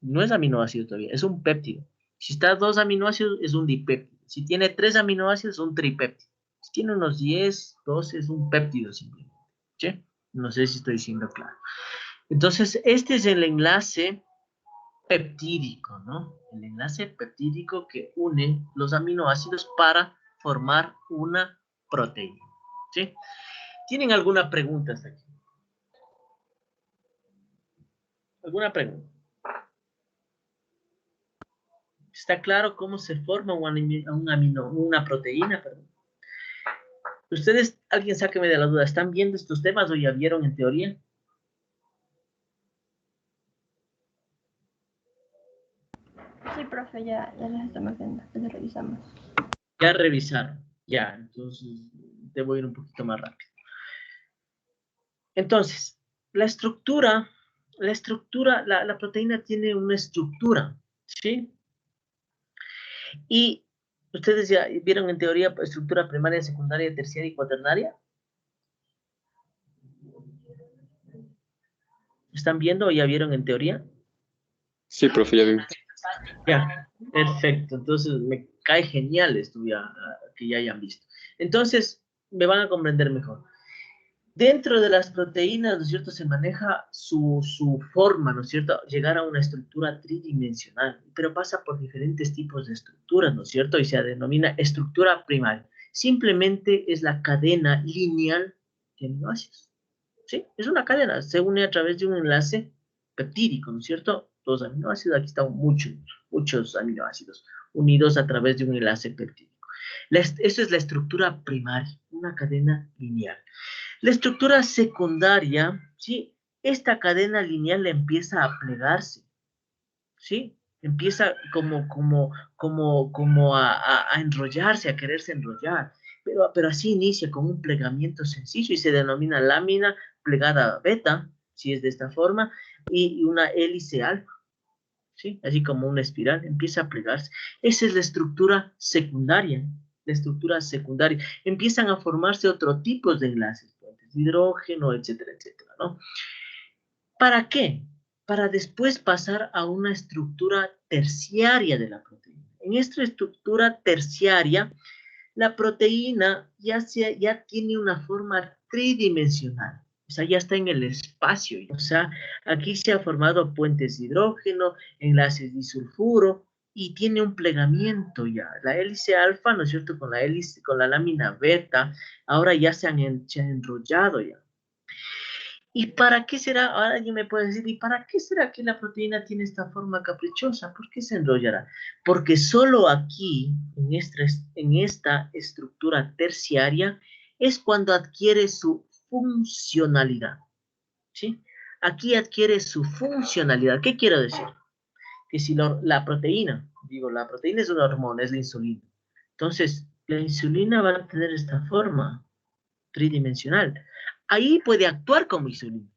Speaker 1: No es aminoácido todavía, es un péptido. Si está 2 aminoácidos, es un dipéptido. Si tiene 3 aminoácidos, es un tripéptido. Si tiene unos 10, 12, es un péptido simplemente. ¿Sí? No sé si estoy diciendo claro. Entonces, este es el enlace peptídico, ¿no? El enlace peptídico que une los aminoácidos para formar una proteína. ¿Sí? ¿Tienen alguna pregunta hasta aquí? ¿Alguna pregunta? ¿Está claro cómo se forma una proteína? Perdón. Ustedes, alguien sáqueme de la duda, ¿están viendo estos temas o ya vieron en teoría?
Speaker 5: Sí, profe, ya los estamos viendo, los revisamos.
Speaker 1: Ya revisaron, ya, entonces debo ir un poquito más rápido. Entonces, la proteína tiene una estructura, ¿sí? Y ustedes ya vieron en teoría estructura primaria, secundaria, terciaria y cuaternaria. ¿Están viendo o ya vieron en teoría?
Speaker 2: Sí, profe, ya vi.
Speaker 1: Ya, perfecto. Entonces me cae genial esto ya, que ya hayan visto. Entonces me van a comprender mejor. Dentro de las proteínas, ¿no es cierto?, se maneja su forma, ¿no es cierto?, llegar a una estructura tridimensional, pero pasa por diferentes tipos de estructuras, ¿no es cierto?, y se denomina estructura primaria. Simplemente es la cadena lineal de aminoácidos, ¿sí? Es una cadena, se une a través de un enlace peptídico, ¿no es cierto? Dos aminoácidos, aquí están muchos aminoácidos unidos a través de un enlace peptídico. Esa es la estructura primaria, una cadena lineal. La estructura secundaria, ¿sí? Esta cadena lineal empieza a plegarse, ¿sí? Empieza como a enrollarse, a quererse enrollar, pero así inicia con un plegamiento sencillo y se denomina lámina plegada beta, si es de esta forma, y una hélice alfa, ¿sí? Así como una espiral, empieza a plegarse. Esa es la estructura secundaria, la estructura secundaria. Empiezan a formarse otro tipo de enlaces, puentes de hidrógeno, etcétera, etcétera, ¿no? ¿Para qué? Para después pasar a una estructura terciaria de la proteína. En esta estructura terciaria, la proteína ya tiene una forma tridimensional. O sea, ya está en el espacio. O sea, aquí se ha formado puentes de hidrógeno, enlaces disulfuro, y tiene un plegamiento ya. La hélice alfa, ¿no es cierto? Con la hélice, con la lámina beta, ahora ya se han enrollado ya. ¿Y para qué será? Ahora alguien me puede decir, ¿y para qué será que la proteína tiene esta forma caprichosa? ¿Por qué se enrollará? Porque solo aquí, en esta estructura terciaria, es cuando adquiere su funcionalidad, ¿sí? Aquí adquiere su funcionalidad. ¿Qué quiero decir? Que si la proteína, digo, la proteína es una hormona, es la insulina. Entonces, la insulina va a tener esta forma tridimensional. Ahí puede actuar como insulina.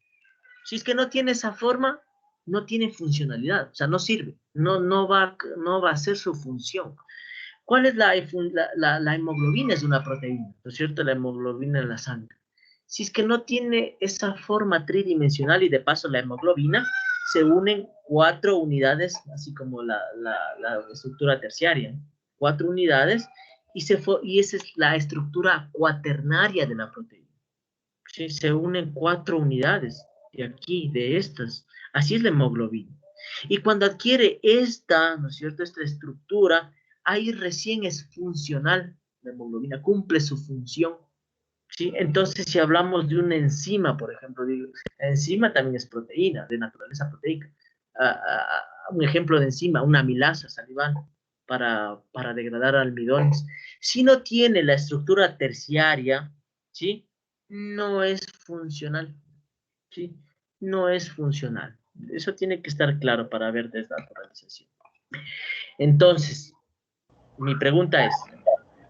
Speaker 1: Si es que no tiene esa forma, no tiene funcionalidad, o sea, no sirve, no va a hacer su función. ¿Cuál es la hemoglobina? Es una proteína, ¿no es cierto? La hemoglobina en la sangre. Si es que no tiene esa forma tridimensional y de paso la hemoglobina, se unen 4 unidades, así como la estructura terciaria, 4 unidades, y esa es la estructura cuaternaria de la proteína. ¿Sí? Se unen 4 unidades de aquí, de estas. Así es la hemoglobina. Y cuando adquiere esta, ¿no es cierto?, esta estructura, ahí recién es funcional la hemoglobina, cumple su función. ¿Sí? Entonces, si hablamos de una enzima, por ejemplo, digo, la enzima también es proteína, de naturaleza proteica. Un ejemplo de enzima, una amilasa salival para degradar almidones. Si no tiene la estructura terciaria, ¿sí?, no es funcional, ¿sí? No es funcional. Eso tiene que estar claro para ver desnaturalización. Entonces, mi pregunta es,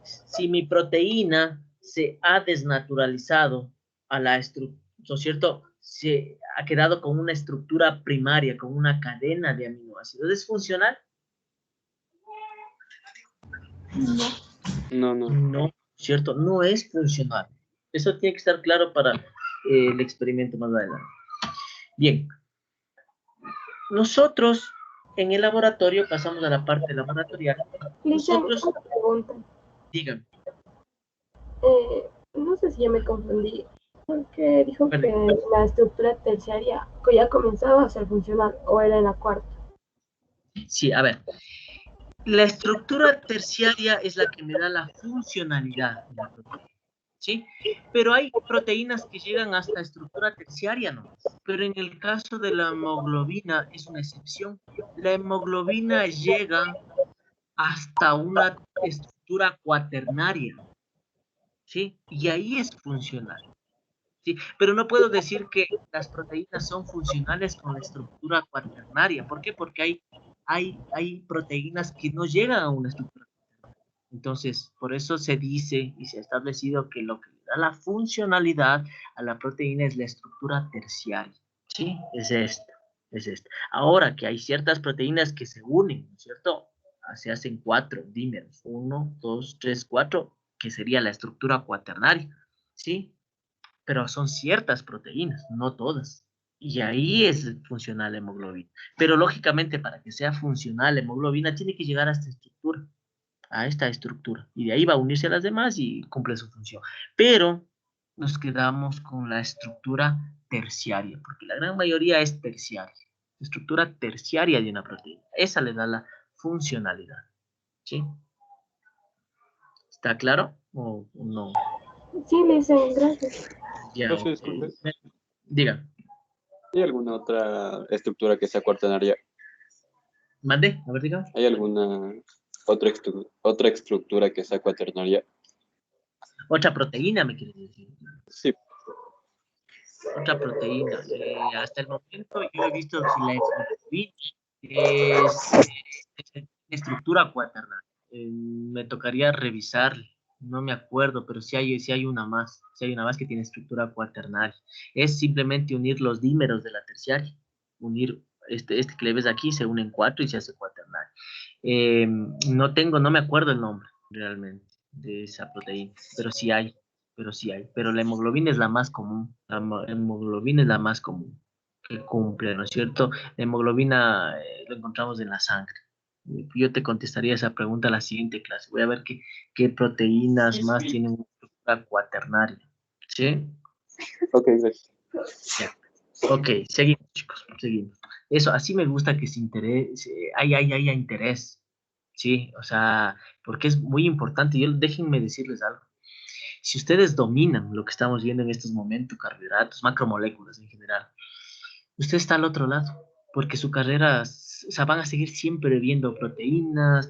Speaker 1: si mi proteína se ha desnaturalizado a la estructura, ¿no es cierto?, se ha quedado con una estructura primaria, con una cadena de aminoácidos, ¿es funcional?
Speaker 2: No, no.
Speaker 1: No, ¿cierto? No es funcional. Eso tiene que estar claro para el experimento más adelante. Bien, nosotros en el laboratorio, pasamos a la parte laboratorial,
Speaker 4: Cristian,
Speaker 1: nosotros,
Speaker 4: una pregunta.
Speaker 1: digan,
Speaker 4: No sé si ya me confundí, porque dijo
Speaker 1: bueno,
Speaker 4: que la estructura terciaria que ya comenzaba a ser funcional, o era en la cuarta.
Speaker 1: sí, a ver, la estructura terciaria es la que me da la funcionalidad de la proteína, ¿sí? Pero hay proteínas que llegan hasta estructura terciaria, ¿no? Pero en el caso de la hemoglobina es una excepción. La hemoglobina llega hasta una estructura cuaternaria, ¿sí? Y ahí es funcional, ¿sí? Pero no puedo decir que las proteínas son funcionales con la estructura cuaternaria. ¿Por qué? Porque hay proteínas que no llegan a una estructura cuaternaria. Entonces, por eso se dice y se ha establecido que lo que le da la funcionalidad a la proteína es la estructura terciaria, ¿sí? Es esto, es esto. Ahora que hay ciertas proteínas que se unen, ¿no es cierto? Se hacen 4 dímeros, 1, 2, 3, 4, que sería la estructura cuaternaria, ¿sí? Pero son ciertas proteínas, no todas. Y ahí es funcional la hemoglobina. Pero lógicamente para que sea funcional la hemoglobina tiene que llegar a esta estructura. Y de ahí va a unirse a las demás y cumple su función. Pero nos quedamos con la estructura terciaria, porque la gran mayoría es terciaria. Estructura terciaria de una proteína. Esa le da la funcionalidad. ¿Sí? ¿Está claro o no?
Speaker 4: Sí, le dicen, gracias.
Speaker 1: Ya,
Speaker 2: Profe, disculpe.
Speaker 1: diga.
Speaker 2: ¿Hay alguna otra estructura que sea cuaternaria?
Speaker 1: Mande, a ver, diga.
Speaker 2: ¿Hay alguna otra estructura que sea cuaternaria?
Speaker 1: Otra proteína, me quiere decir.
Speaker 2: Sí.
Speaker 1: Otra proteína. Hasta el momento yo he visto que la hemoglobina es estructura cuaternaria. Me tocaría revisar, no me acuerdo, pero sí hay una más. Sí hay una más que tiene estructura cuaternaria. Es simplemente unir los dímeros de la terciaria. Unir este que le ves aquí se une en 4 y se hace cuaternario. No me acuerdo el nombre realmente de esa proteína, pero sí hay, pero la hemoglobina es la más común, hemoglobina es la más común que cumple, ¿no es cierto? La hemoglobina lo encontramos en la sangre. Yo te contestaría esa pregunta a la siguiente clase. Voy a ver qué proteínas más tienen una estructura cuaternaria. ¿Sí?
Speaker 2: Ok, gracias.
Speaker 1: Ya. Ok, seguimos, chicos, seguimos. Eso, así me gusta que se interese, haya interés, ¿sí? O sea, porque es muy importante. Déjenme decirles algo. Si ustedes dominan lo que estamos viendo en estos momentos, carbohidratos, macromoléculas en general, usted está al otro lado, porque su carrera, o sea, van a seguir siempre viendo proteínas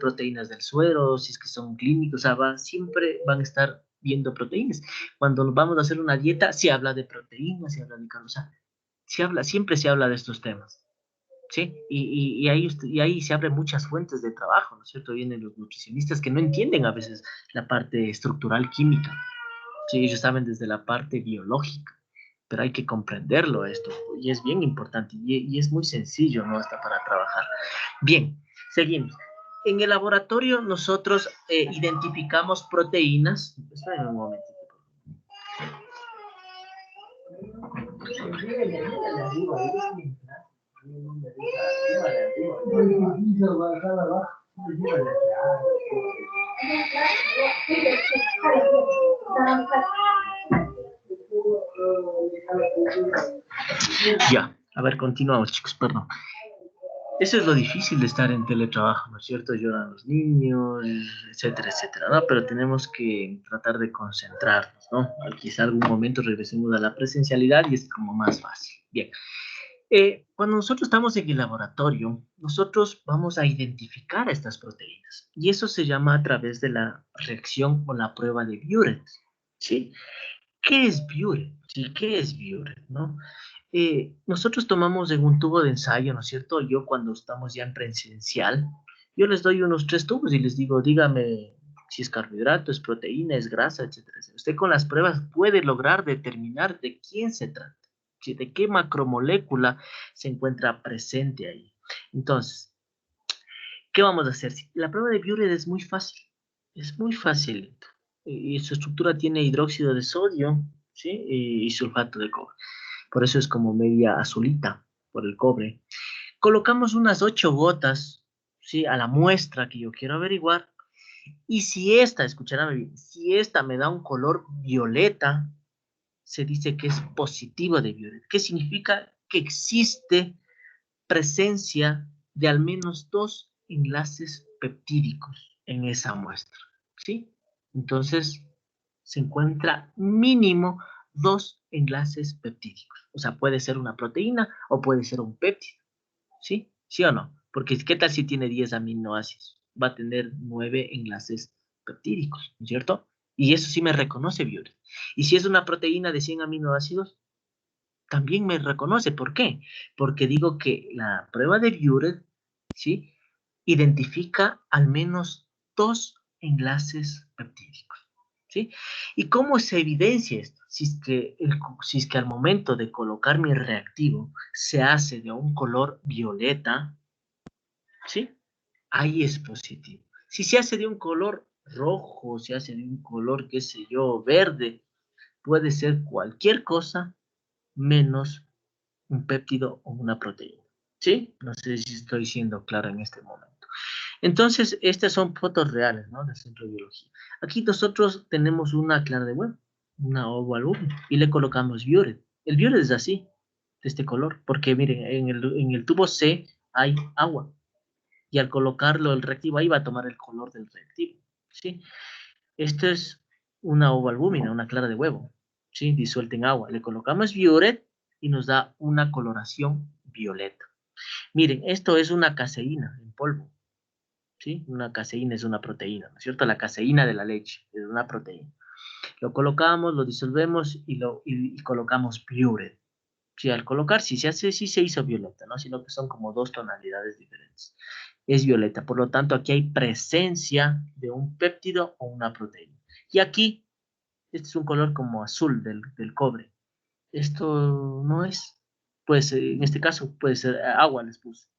Speaker 1: del suero, si es que son clínicos, o sea, siempre van a estar viendo proteínas. Cuando vamos a hacer una dieta, se habla de proteínas, se habla de carbohidratos, o sea, siempre se habla de estos temas, ¿sí? Y ahí se abren muchas fuentes de trabajo, ¿no es cierto? Vienen los nutricionistas que no entienden a veces la parte estructural química, ¿sí? Ellos saben desde la parte biológica, pero hay que comprenderlo esto, y es bien importante, y es muy sencillo, ¿no? Hasta para trabajar. Bien, seguimos. En el laboratorio nosotros identificamos proteínas. Esperen un momentito. Ya, a ver, continuamos, chicos, perdón. Eso es lo difícil de estar en teletrabajo, ¿no es cierto? Lloran los niños, etcétera, etcétera, ¿no? Pero tenemos que tratar de concentrarnos, ¿no? Quizá algún momento regresemos a la presencialidad y es como más fácil. Bien. Cuando nosotros estamos en el laboratorio, nosotros vamos a identificar estas proteínas y eso se llama a través de la reacción o la prueba de Buret, ¿sí? ¿Qué es Buret? ¿Sí? ¿Qué es Buret, no? Nosotros tomamos en un tubo de ensayo, ¿no es cierto? Yo cuando estamos ya en presencial, yo les doy unos 3 tubos y les digo, dígame si es carbohidrato, es proteína, es grasa, etcétera, etcétera. Usted con las pruebas puede lograr determinar de quién se trata, ¿sí? De qué macromolécula se encuentra presente ahí. Entonces, ¿qué vamos a hacer? La prueba de Buret es muy fácil. Y su estructura tiene hidróxido de sodio, ¿sí? Y sulfato de cobre. Por eso es como media azulita, por el cobre. Colocamos unas 8 gotas, ¿sí? A la muestra que yo quiero averiguar. Y si esta, escucharme bien, si esta me da un color violeta, se dice que es positivo de Buret. ¿Qué significa? Que existe presencia de al menos 2 enlaces peptídicos en esa muestra, ¿sí? Entonces, se encuentra mínimo 2 enlaces peptídicos. O sea, puede ser una proteína o puede ser un péptido, ¿sí? ¿Sí o no? Porque ¿qué tal si tiene 10 aminoácidos? Va a tener 9 enlaces peptídicos, ¿no es cierto? Y eso sí me reconoce Buret. Y si es una proteína de 100 aminoácidos, también me reconoce. ¿Por qué? Porque digo que la prueba de Buret, ¿sí? Identifica al menos 2 enlaces peptídicos, ¿sí? ¿Y cómo se evidencia esto? Si es que al momento de colocar mi reactivo se hace de un color violeta, ¿sí? Ahí es positivo. Si se hace de un color rojo, se hace de un color, qué sé yo, verde, puede ser cualquier cosa menos un péptido o una proteína. ¿Sí? No sé si estoy siendo claro en este momento. Entonces, estas son fotos reales, ¿no? Del centro de biología. Aquí nosotros tenemos una clara de huevo, una oval y le colocamos Buret. El Buret es así, de este color, porque miren, en el tubo C hay agua y al colocarlo el reactivo ahí va a tomar el color del reactivo, ¿sí? Esto es una ovalbúmina, una clara de huevo, ¿sí? Disuelta en agua. Le colocamos Buret y nos da una coloración violeta. Miren, esto es una caseína en polvo, ¿sí? Una caseína es una proteína, ¿no es cierto? La caseína de la leche es una proteína. Lo colocamos, lo disolvemos y colocamos Buret. Sí, al colocar, si se hace, sí se hizo violeta, ¿no? Sino que son como 2 tonalidades diferentes. Es violeta, por lo tanto, aquí hay presencia de un péptido o una proteína. Y aquí, este es un color como azul del cobre. Esto no es, pues en este caso puede ser agua les puse,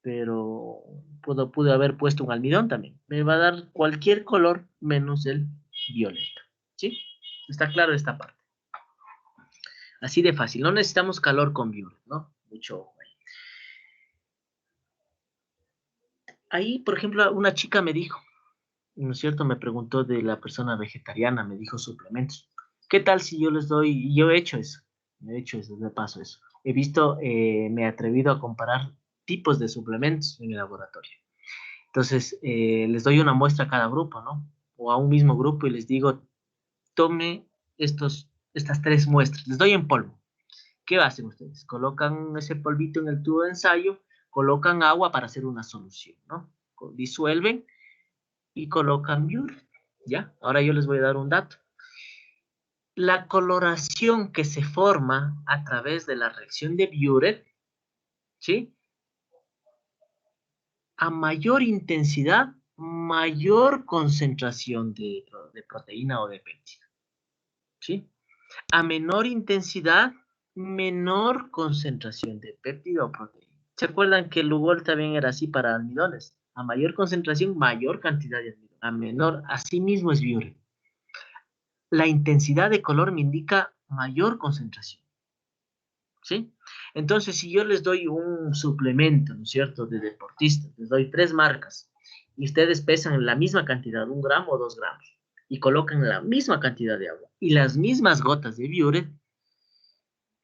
Speaker 1: pero pude haber puesto un almidón también. Me va a dar cualquier color menos el violeta, ¿sí? Está claro esta parte. Así de fácil, no necesitamos calor con violet, ¿no? Mucho ojo ahí. Ahí, por ejemplo, una chica me dijo, ¿no es cierto? Me preguntó de la persona vegetariana, me dijo suplementos. ¿Qué tal si yo les doy? Yo he hecho eso, de paso eso. He visto, me he atrevido a comparar tipos de suplementos en el laboratorio. Entonces, les doy una muestra a cada grupo, ¿no? O a un mismo grupo y les digo, tome estas 3 muestras, les doy en polvo. ¿Qué hacen ustedes? Colocan ese polvito en el tubo de ensayo, colocan agua para hacer una solución, ¿no? Disuelven y colocan Biuret, ¿ya? Ahora yo les voy a dar un dato. La coloración que se forma a través de la reacción de Biuret, ¿sí? A mayor intensidad, mayor concentración de proteína o de péptido, ¿sí? A menor intensidad, menor concentración de péptido o proteína. ¿Se acuerdan que el Lugol también era así para almidones? A mayor concentración, mayor cantidad de almidón. A menor, así mismo es Biuret. La intensidad de color me indica mayor concentración, ¿sí? Entonces, si yo les doy un suplemento, ¿no es cierto?, de deportistas, les doy 3 marcas, y ustedes pesan la misma cantidad, 1 gramo o 2 gramos, y colocan la misma cantidad de agua, y las mismas gotas de Biuret,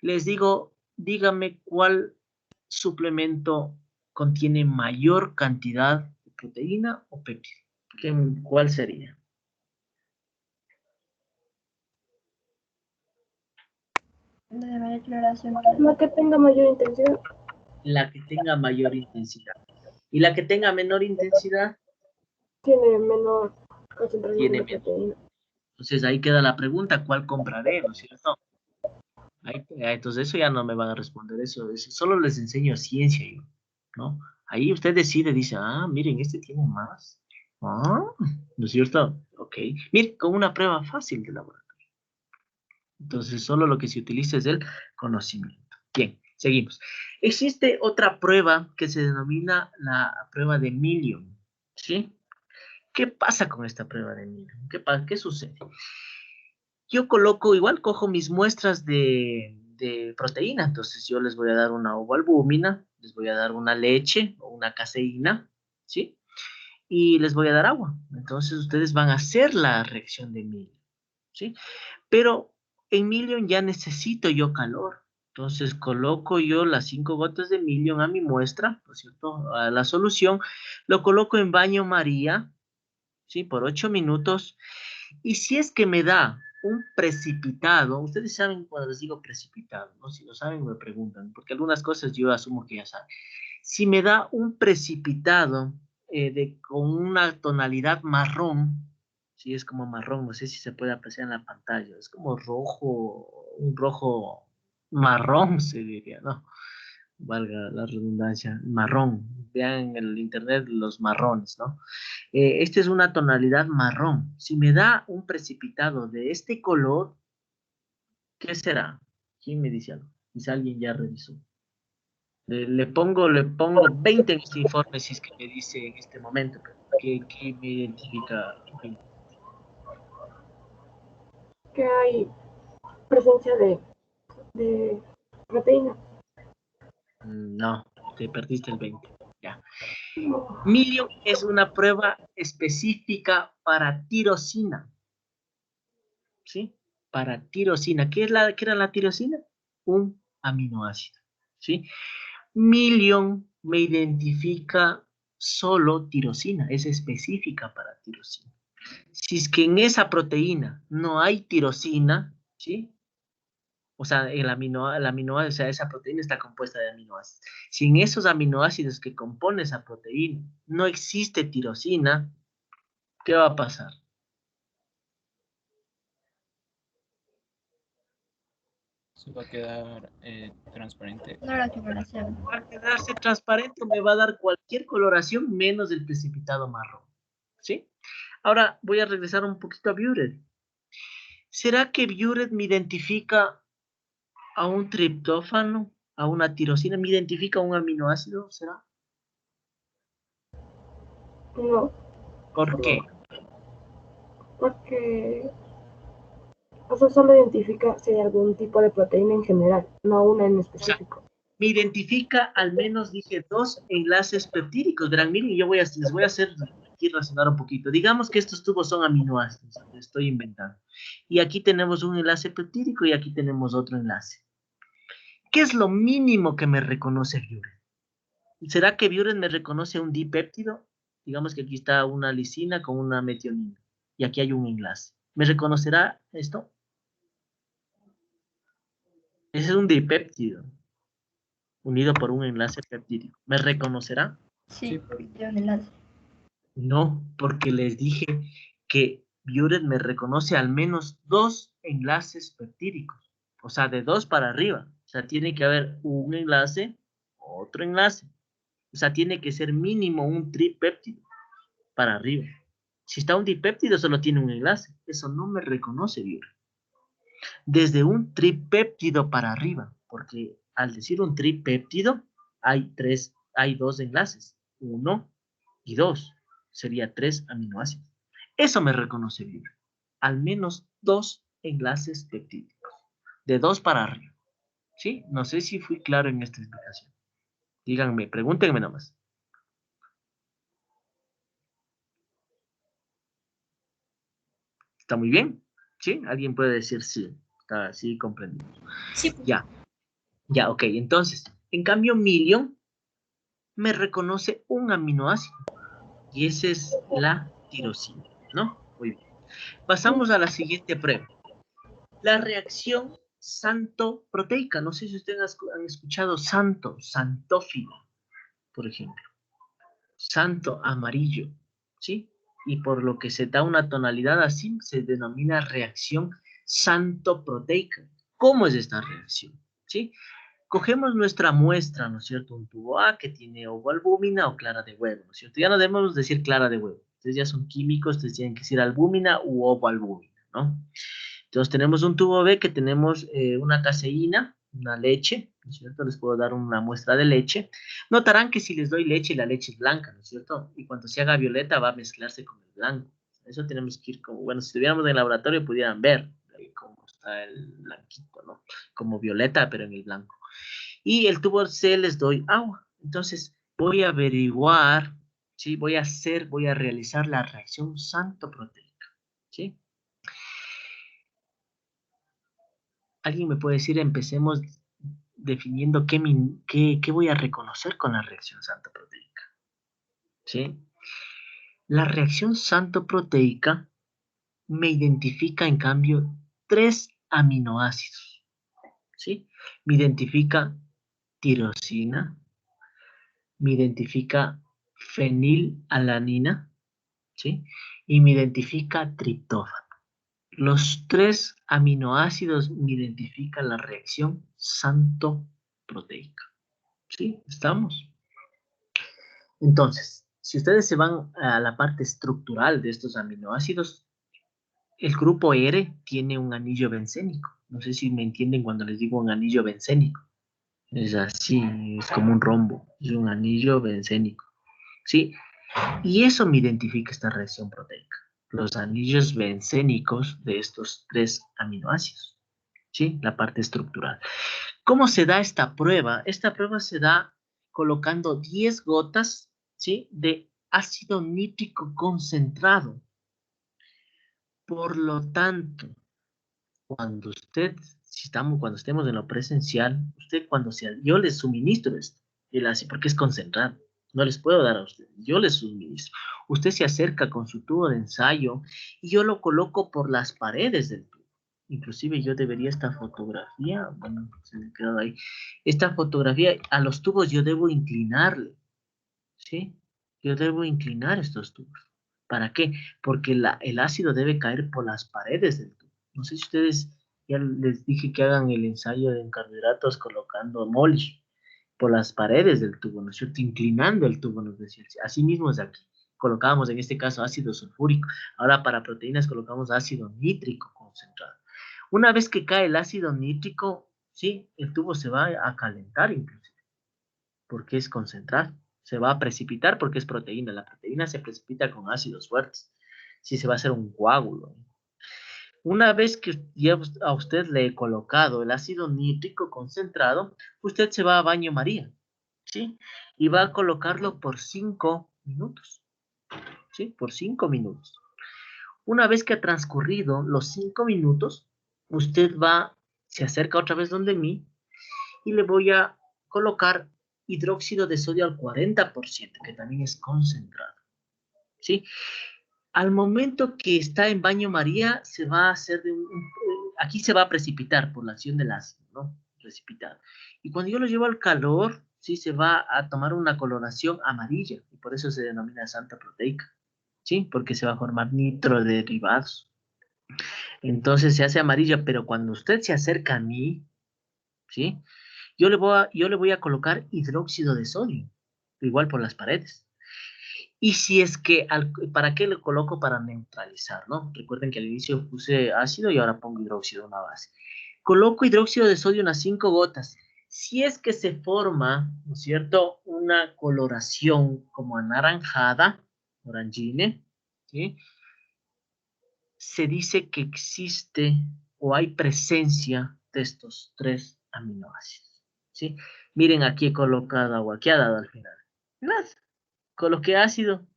Speaker 1: les digo, dígame cuál suplemento contiene mayor cantidad de proteína o péptido. ¿Cuál sería?
Speaker 5: De mayor coloración.
Speaker 4: La que tenga mayor intensidad.
Speaker 1: La que tenga mayor intensidad. Y la que tenga menor intensidad
Speaker 4: Tiene menor concentración
Speaker 1: tiene
Speaker 4: de
Speaker 1: menos.
Speaker 4: proteína.
Speaker 1: Entonces ahí queda la pregunta, ¿cuál compraré? ¿No es cierto? Entonces eso ya no me van a responder, eso solo les enseño ciencia yo, ¿no? Ahí usted decide, dice, miren, este tiene más. ¿No es cierto? Ok. Miren, con una prueba fácil de laboratorio. Entonces, solo lo que se utiliza es el conocimiento. Bien, seguimos. Existe otra prueba que se denomina la prueba de Million, ¿sí? ¿Qué pasa con esta prueba de Million? ¿Qué sucede? Yo cojo mis muestras de proteína, entonces yo les voy a dar una ovoalbúmina, les voy a dar una leche o una caseína, ¿sí? Y les voy a dar agua. Entonces ustedes van a hacer la reacción de Million, ¿sí? Pero en Million ya necesito yo calor. Entonces coloco yo las 5 gotas de Million a mi muestra, ¿no es cierto? A la solución, lo coloco en baño María, ¿sí? Por 8 minutos. Y si es que me da un precipitado, ustedes saben cuando les digo precipitado, ¿no? Si lo saben me preguntan, porque algunas cosas yo asumo que ya saben. Si me da un precipitado con una tonalidad marrón, sí, es como marrón, no sé si se puede apreciar en la pantalla, es como rojo, un rojo marrón se diría, ¿no? Valga la redundancia, marrón. Vean en el internet los marrones, ¿no? Esta es una tonalidad marrón. Si me da un precipitado de este color, ¿qué será? ¿Quién me dice algo? Quizá alguien ya revisó. Le pongo 20 en este informe si es que me dice en este momento que me identifica.
Speaker 4: Que hay presencia de proteína.
Speaker 1: No, te perdiste el 20. Ya. Million es una prueba específica para tirosina. ¿Sí? Para tirosina. ¿Qué era la tirosina? Un aminoácido. ¿Sí? Million me identifica solo tirosina, es específica para tirosina. Si es que en esa proteína no hay tirosina, ¿sí? O sea, el aminoácido, o sea, esa proteína está compuesta de aminoácidos. Si en esos aminoácidos que compone esa proteína no existe tirosina, ¿qué va a pasar?
Speaker 6: Se va a quedar transparente.
Speaker 5: No la coloración.
Speaker 1: Va a quedarse transparente, me va a dar cualquier coloración menos el precipitado marrón, ¿sí? Ahora voy a regresar un poquito a Biuret. ¿Será que Biuret me identifica a un triptófano a una tirosina. ¿Me identifica un aminoácido? ¿Será?
Speaker 4: No,
Speaker 1: ¿Por qué?
Speaker 4: porque eso solo identifica si hay algún tipo de proteína en general, no una en específico.
Speaker 1: Me identifica al menos, dije, 2 enlaces peptídicos. Verán, miren, les voy a hacer aquí razonar un poquito. Digamos que estos tubos son aminoácidos, estoy inventando. Y aquí tenemos un enlace peptídico y aquí tenemos otro enlace. ¿Qué es lo mínimo que me reconoce Buren? ¿Será que Buren me reconoce un dipéptido? Digamos que aquí está una lisina con una metionina y aquí hay un enlace. ¿Me reconocerá esto? Ese es un dipéptido unido por un enlace peptídico. ¿Me reconocerá?
Speaker 5: Sí, porque tiene un enlace.
Speaker 1: No, porque les dije que Buren me reconoce al menos 2 enlaces peptídicos. O sea, de 2 para arriba. O sea, tiene que haber un enlace, otro enlace. O sea, tiene que ser mínimo un tripéptido para arriba. Si está un dipéptido, solo tiene un enlace. Eso no me reconoce Buren. Desde un tripéptido para arriba, porque al decir un tripéptido, hay 2 enlaces, 1 y 2, sería 3 aminoácidos. Eso me reconoce bien. Al menos 2 enlaces peptídicos, de 2 para arriba. ¿Sí? No sé si fui claro en esta explicación. Díganme, pregúntenme nomás. ¿Está muy bien? ¿Sí? Alguien puede decir sí. Está así comprendido.
Speaker 3: Sí,
Speaker 1: Ya, ok. Entonces, en cambio, Milion me reconoce un aminoácido y ese es la tirosina, ¿no? Muy bien. Pasamos a la siguiente prueba. La reacción santo-proteica. No sé si ustedes han escuchado santófilo, por ejemplo. Santo amarillo, ¿sí? Y por lo que se da una tonalidad así, se denomina reacción santo-proteica. ¿Cómo es esta reacción? ¿Sí? Cogemos nuestra muestra, ¿no es cierto? Un tubo A que tiene ovoalbúmina o clara de huevo, ¿no es cierto? Ya no debemos decir clara de huevo. Ustedes ya son químicos, ustedes tienen que decir albúmina u ovoalbúmina, ¿no? Entonces tenemos un tubo B que tenemos una caseína, una leche, ¿no es cierto? Les puedo dar una muestra de leche. Notarán que si les doy leche, la leche es blanca, ¿no es cierto? Y cuando se haga violeta va a mezclarse con el blanco. Eso tenemos que ir como, bueno, si estuviéramos en el laboratorio pudieran ver cómo está el blanquito, ¿no? Como violeta, pero en el blanco. Y el tubo C les doy agua. Entonces voy a averiguar, ¿sí? Voy a realizar la reacción santoproteica, ¿sí? ¿Alguien me puede decir, empecemos definiendo qué voy a reconocer con la reacción santoproteica? ¿Sí? La reacción santoproteica me identifica, en cambio, 3 aminoácidos, ¿sí? Me identifica tirosina, me identifica fenilalanina, ¿sí? Y me identifica triptófano. Los 3 aminoácidos me identifican la reacción santoproteica. ¿Sí? ¿Estamos? Entonces, si ustedes se van a la parte estructural de estos aminoácidos, el grupo R tiene un anillo bencénico. No sé si me entienden cuando les digo un anillo bencénico. Es así, es como un rombo, es un anillo bencénico. ¿Sí? Y eso me identifica esta reacción proteica. Los anillos bencénicos de estos 3 aminoácidos. ¿Sí? La parte estructural. ¿Cómo se da esta prueba? Esta prueba se da colocando 10 gotas, ¿sí? De ácido nítrico concentrado. Por lo tanto, cuando estemos en lo presencial, yo les suministro esto, el ácido, porque es concentrado. No les puedo dar a ustedes, yo les suministro. Usted se acerca con su tubo de ensayo y yo lo coloco por las paredes del tubo. Inclusive yo debería esta fotografía, bueno, se me quedó ahí. Esta fotografía, a los tubos yo debo inclinarle, ¿sí? Yo debo inclinar estos tubos. ¿Para qué? Porque el ácido debe caer por las paredes del tubo. No sé si ustedes, ya les dije que hagan el ensayo de carbohidratos colocando moli por las paredes del tubo, ¿no es cierto? Inclinando el tubo, nos decía. Así mismo es aquí. Colocábamos en este caso ácido sulfúrico. Ahora para proteínas colocamos ácido nítrico concentrado. Una vez que cae el ácido nítrico, ¿sí? El tubo se va a calentar inclusive, porque es concentrado. Se va a precipitar porque es proteína. La proteína se precipita con ácidos fuertes. Sí, se va a hacer un coágulo. Una vez que ya a usted le he colocado el ácido nítrico concentrado, usted se va a baño María, ¿sí? Y va a colocarlo por 5 minutos, ¿sí? Por 5 minutos. Una vez que ha transcurrido los 5 minutos, usted se acerca otra vez donde mí y le voy a colocar hidróxido de sodio al 40%, que también es concentrado, ¿sí? Al momento que está en baño María, se va a hacer aquí se va a precipitar por la acción del ácido, ¿no? Precipitado. Y cuando yo lo llevo al calor, sí, se va a tomar una coloración amarilla, y por eso se denomina santa proteica, ¿sí? Porque se va a formar nitroderivados. Entonces se hace amarilla, pero cuando usted se acerca a mí, ¿sí? Yo le voy a colocar hidróxido de sodio, igual por las paredes. Y si es que, ¿para qué le coloco? Para neutralizar, ¿no? Recuerden que al inicio puse ácido y ahora pongo hidróxido, una base. Coloco hidróxido de sodio unas 5 gotas. Si es que se forma, ¿no es cierto?, una coloración como anaranjada, orangine, ¿sí? Se dice que existe o hay presencia de estos 3 aminoácidos, ¿sí? Miren, aquí he colocado agua, ¿qué ha dado al final? Nada. Coloqué ácido,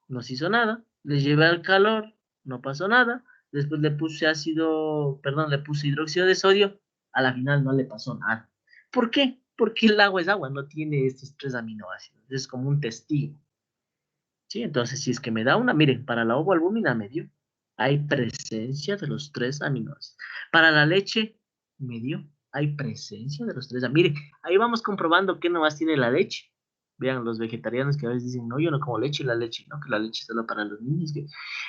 Speaker 1: no se hizo nada. Le llevé al calor, no pasó nada. Después le puse le puse hidróxido de sodio, a la final no le pasó nada. ¿Por qué? Porque el agua es agua, no tiene estos 3 aminoácidos. Es como un testigo. ¿Sí? Entonces, si es que me da miren, para la ovoalbúmina me dio. Hay presencia de los 3 aminoácidos. Para la leche, me dio. Hay presencia de los 3. Miren, ahí vamos comprobando qué nomás tiene la leche. Vean, los vegetarianos que a veces dicen, no, yo no como leche, la leche, no, que la leche es solo para los niños.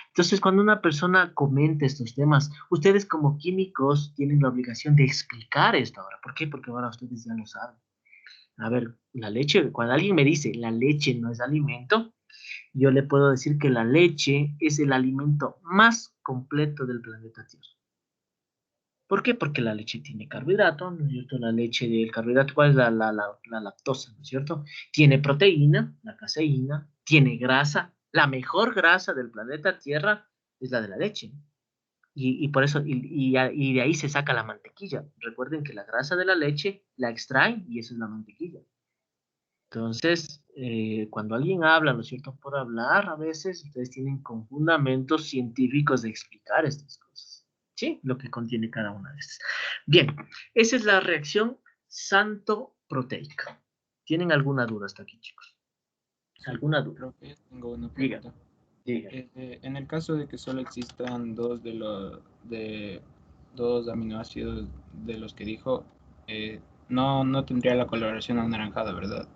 Speaker 1: Entonces, cuando una persona comenta estos temas, ustedes como químicos tienen la obligación de explicar esto ahora. ¿Por qué? Porque ahora ustedes ya lo saben. A ver, la leche, cuando alguien me dice, la leche no es alimento, yo le puedo decir que la leche es el alimento más completo del planeta Tierra. ¿Por qué? Porque la leche tiene carbohidrato, ¿no es cierto? La leche del carbohidrato, ¿cuál es la lactosa, ¿no es cierto? Tiene proteína, la caseína, tiene grasa. La mejor grasa del planeta Tierra es la de la leche. Y por eso, y de ahí se saca la mantequilla. Recuerden que la grasa de la leche la extraen y eso es la mantequilla. Entonces, cuando alguien habla, ¿no es cierto? Por hablar, a veces ustedes tienen con fundamentos científicos de explicar estas cosas. ¿Sí? Lo que contiene cada una de estas. Bien, esa es la reacción santo-proteica. ¿Tienen alguna duda hasta aquí, chicos? ¿Alguna duda?
Speaker 6: Profe, tengo una
Speaker 1: Diga.
Speaker 6: pregunta.
Speaker 1: Diga.
Speaker 6: En el caso de que solo existan dos dos aminoácidos de los que dijo, no tendría la coloración anaranjada, ¿verdad?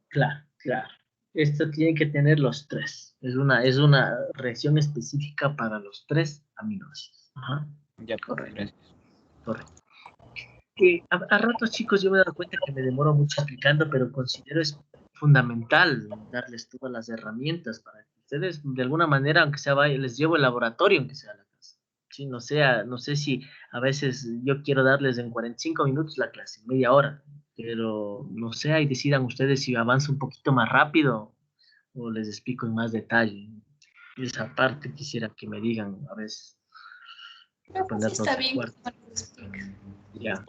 Speaker 1: Claro, claro. Esto tiene que tener los 3. Es una reacción específica para los 3 aminoácidos. Ajá.
Speaker 6: Ya,
Speaker 1: Correcto.
Speaker 6: gracias.
Speaker 1: Correcto. A ratos, chicos, yo me he dado cuenta que me demoro mucho explicando, pero considero es fundamental darles todas las herramientas para que ustedes, de alguna manera, aunque sea, les llevo el laboratorio, aunque sea a la casa. Sí, no sé si a veces yo quiero darles en 45 minutos la clase, media hora, pero no sé, ahí decidan ustedes si avanzo un poquito más rápido o les explico en más detalle. Esa parte quisiera que me digan a veces.
Speaker 3: Creo que sí
Speaker 1: Ponernos
Speaker 3: está
Speaker 1: de
Speaker 3: bien
Speaker 1: acuerdo.
Speaker 3: que nos lo expliques.
Speaker 1: Ya.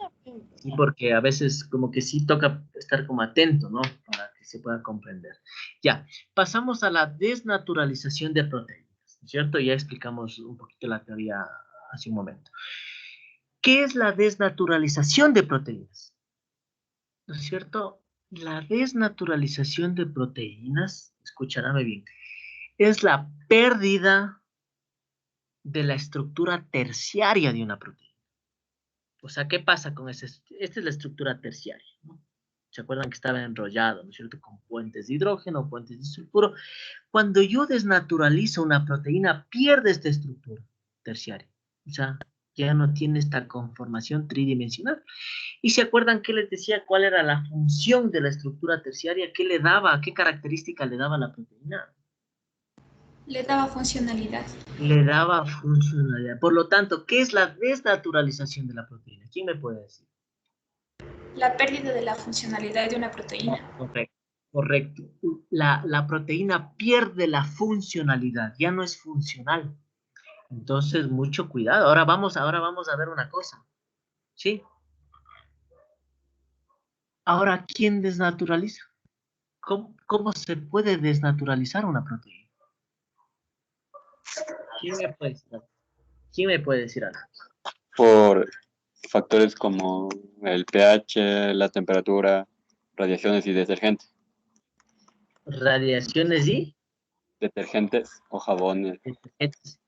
Speaker 1: Sí, porque a veces como que sí toca estar como atento, ¿no? Para que se pueda comprender. Ya, pasamos a la desnaturalización de proteínas, ¿no es cierto? Ya explicamos un poquito la teoría hace un momento. ¿Qué es la desnaturalización de proteínas? ¿No es cierto? La desnaturalización de proteínas, escúchame bien, es la pérdida de la estructura terciaria de una proteína. O sea, ¿qué pasa con ese? Esta es la estructura terciaria, ¿no? ¿Se acuerdan que estaba enrollado, ¿no es cierto? Con puentes de hidrógeno, puentes de sulfuro. Cuando yo desnaturalizo una proteína, pierde esta estructura terciaria. O sea, ya no tiene esta conformación tridimensional. ¿Y se acuerdan que les decía cuál era la función de la estructura terciaria? ¿Qué le daba? ¿Qué característica le daba a la proteína?
Speaker 3: Le daba funcionalidad.
Speaker 1: Le daba funcionalidad. Por lo tanto, ¿qué es la desnaturalización de la proteína? ¿Quién me puede decir?
Speaker 3: La pérdida de la funcionalidad de una proteína.
Speaker 1: Correcto, correcto. La proteína pierde la funcionalidad, ya no es funcional. Entonces, mucho cuidado. Ahora vamos a ver una cosa. ¿Sí? Ahora, ¿quién desnaturaliza? ¿Cómo se puede desnaturalizar una proteína? ¿Quién me puede decir algo?
Speaker 2: Por factores como el pH, la temperatura, radiaciones y detergentes.
Speaker 1: Radiaciones y
Speaker 2: Detergentes o jabones.
Speaker 1: detergentes.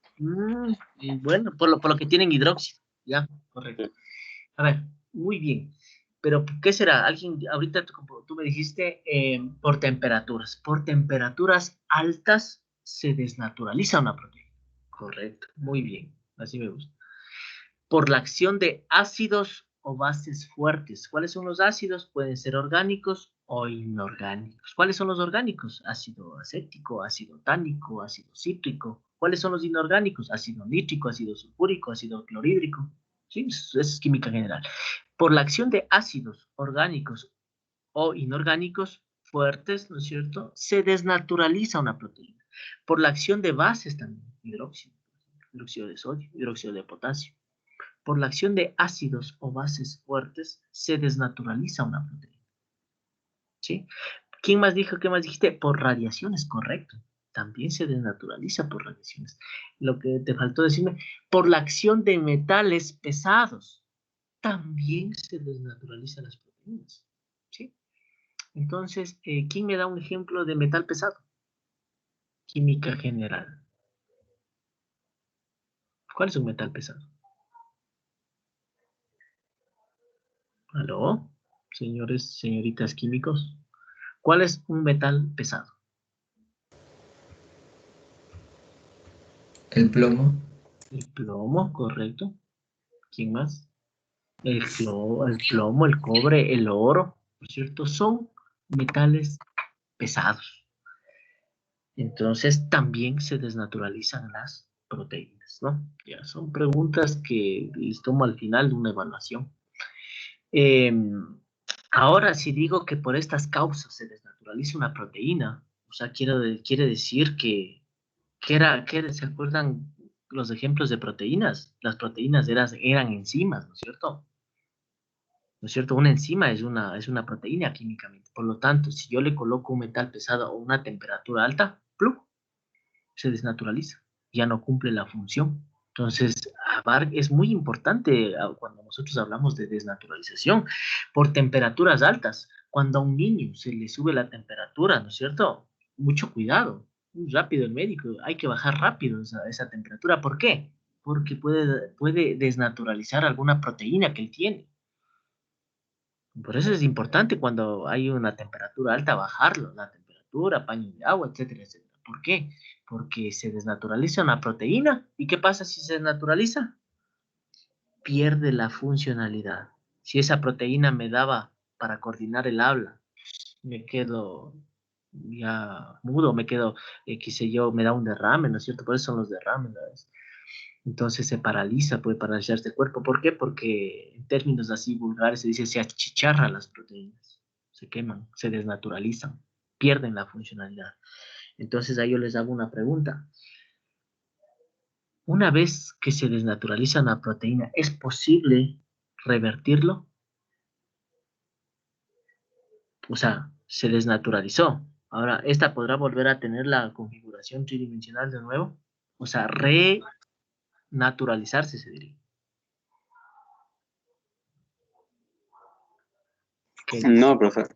Speaker 1: Y bueno, por lo que tienen hidróxido. Ya, correcto. A ver, muy bien. Pero, ¿qué será? Alguien, ahorita tú me dijiste por temperaturas. Por temperaturas altas se desnaturaliza una proteína. Correcto, muy bien. Así me gusta. Por la acción de ácidos o bases fuertes. ¿Cuáles son los ácidos? Pueden ser orgánicos o inorgánicos. ¿Cuáles son los orgánicos? Ácido acético, ácido tánico, ácido cítrico. ¿Cuáles son los inorgánicos? Ácido nítrico, ácido sulfúrico, ácido clorhídrico. Sí, eso es química general. Por la acción de ácidos orgánicos o inorgánicos fuertes, ¿no es cierto? Se desnaturaliza una proteína. Por la acción de bases también, hidróxido de sodio, hidróxido de potasio. Por la acción de ácidos o bases fuertes, se desnaturaliza una proteína. ¿Sí? ¿Quién más dijo? ¿Qué más dijiste? Por radiaciones, correcto. También se desnaturaliza por radiaciones. Lo que te faltó decirme, por la acción de metales pesados, también se desnaturalizan las proteínas. ¿Sí? Entonces, ¿quién me da un ejemplo de metal pesado? Química general. ¿Cuál es un metal pesado? ¿Aló? Señores, señoritas químicos. ¿Cuál es un metal pesado?
Speaker 7: El plomo.
Speaker 1: El plomo, correcto. ¿Quién más? El plomo, el cobre, el oro, ¿no es cierto? Son metales pesados. Entonces también se desnaturalizan las proteínas, ¿no? Ya son preguntas que les tomo al final de una evaluación. Eh, Ahora, si digo que por estas causas se desnaturaliza una proteína, o sea, quiere decir ¿se acuerdan los ejemplos de proteínas? Las proteínas eran enzimas, ¿no es cierto? ¿No es cierto? Una enzima es una proteína químicamente. Por lo tanto, si yo le coloco un metal pesado a una temperatura alta, ¡plum!, se desnaturaliza, ya no cumple la función. Entonces, es muy importante cuando nosotros hablamos de desnaturalización por temperaturas altas. Cuando a un niño se le sube la temperatura, ¿no es cierto? Mucho cuidado, muy rápido el médico, hay que bajar rápido esa temperatura. ¿Por qué? Porque puede desnaturalizar alguna proteína que él tiene. Por eso es importante cuando hay una temperatura alta bajarlo, la temperatura, paño de agua, etcétera, etcétera. ¿Por qué? Porque se desnaturaliza una proteína. ¿Y qué pasa si se desnaturaliza? Pierde la funcionalidad. Si esa proteína me daba para coordinar el habla, me quedo ya mudo, me quedo, qué sé yo, me da un derrame, ¿no es cierto? Por eso son los derrames, ¿no? Entonces se paraliza, puede paralizarse el cuerpo. ¿Por qué? Porque en términos así vulgares se dice se achicharran las proteínas, se queman, se desnaturalizan, pierden la funcionalidad. Entonces ahí yo les hago una pregunta. Una vez que se desnaturaliza una proteína, ¿es posible revertirlo? O sea, se desnaturalizó. Ahora, ¿esta podrá volver a tener la configuración tridimensional de nuevo? O sea, renaturalizarse, se diría.
Speaker 2: No, profesor.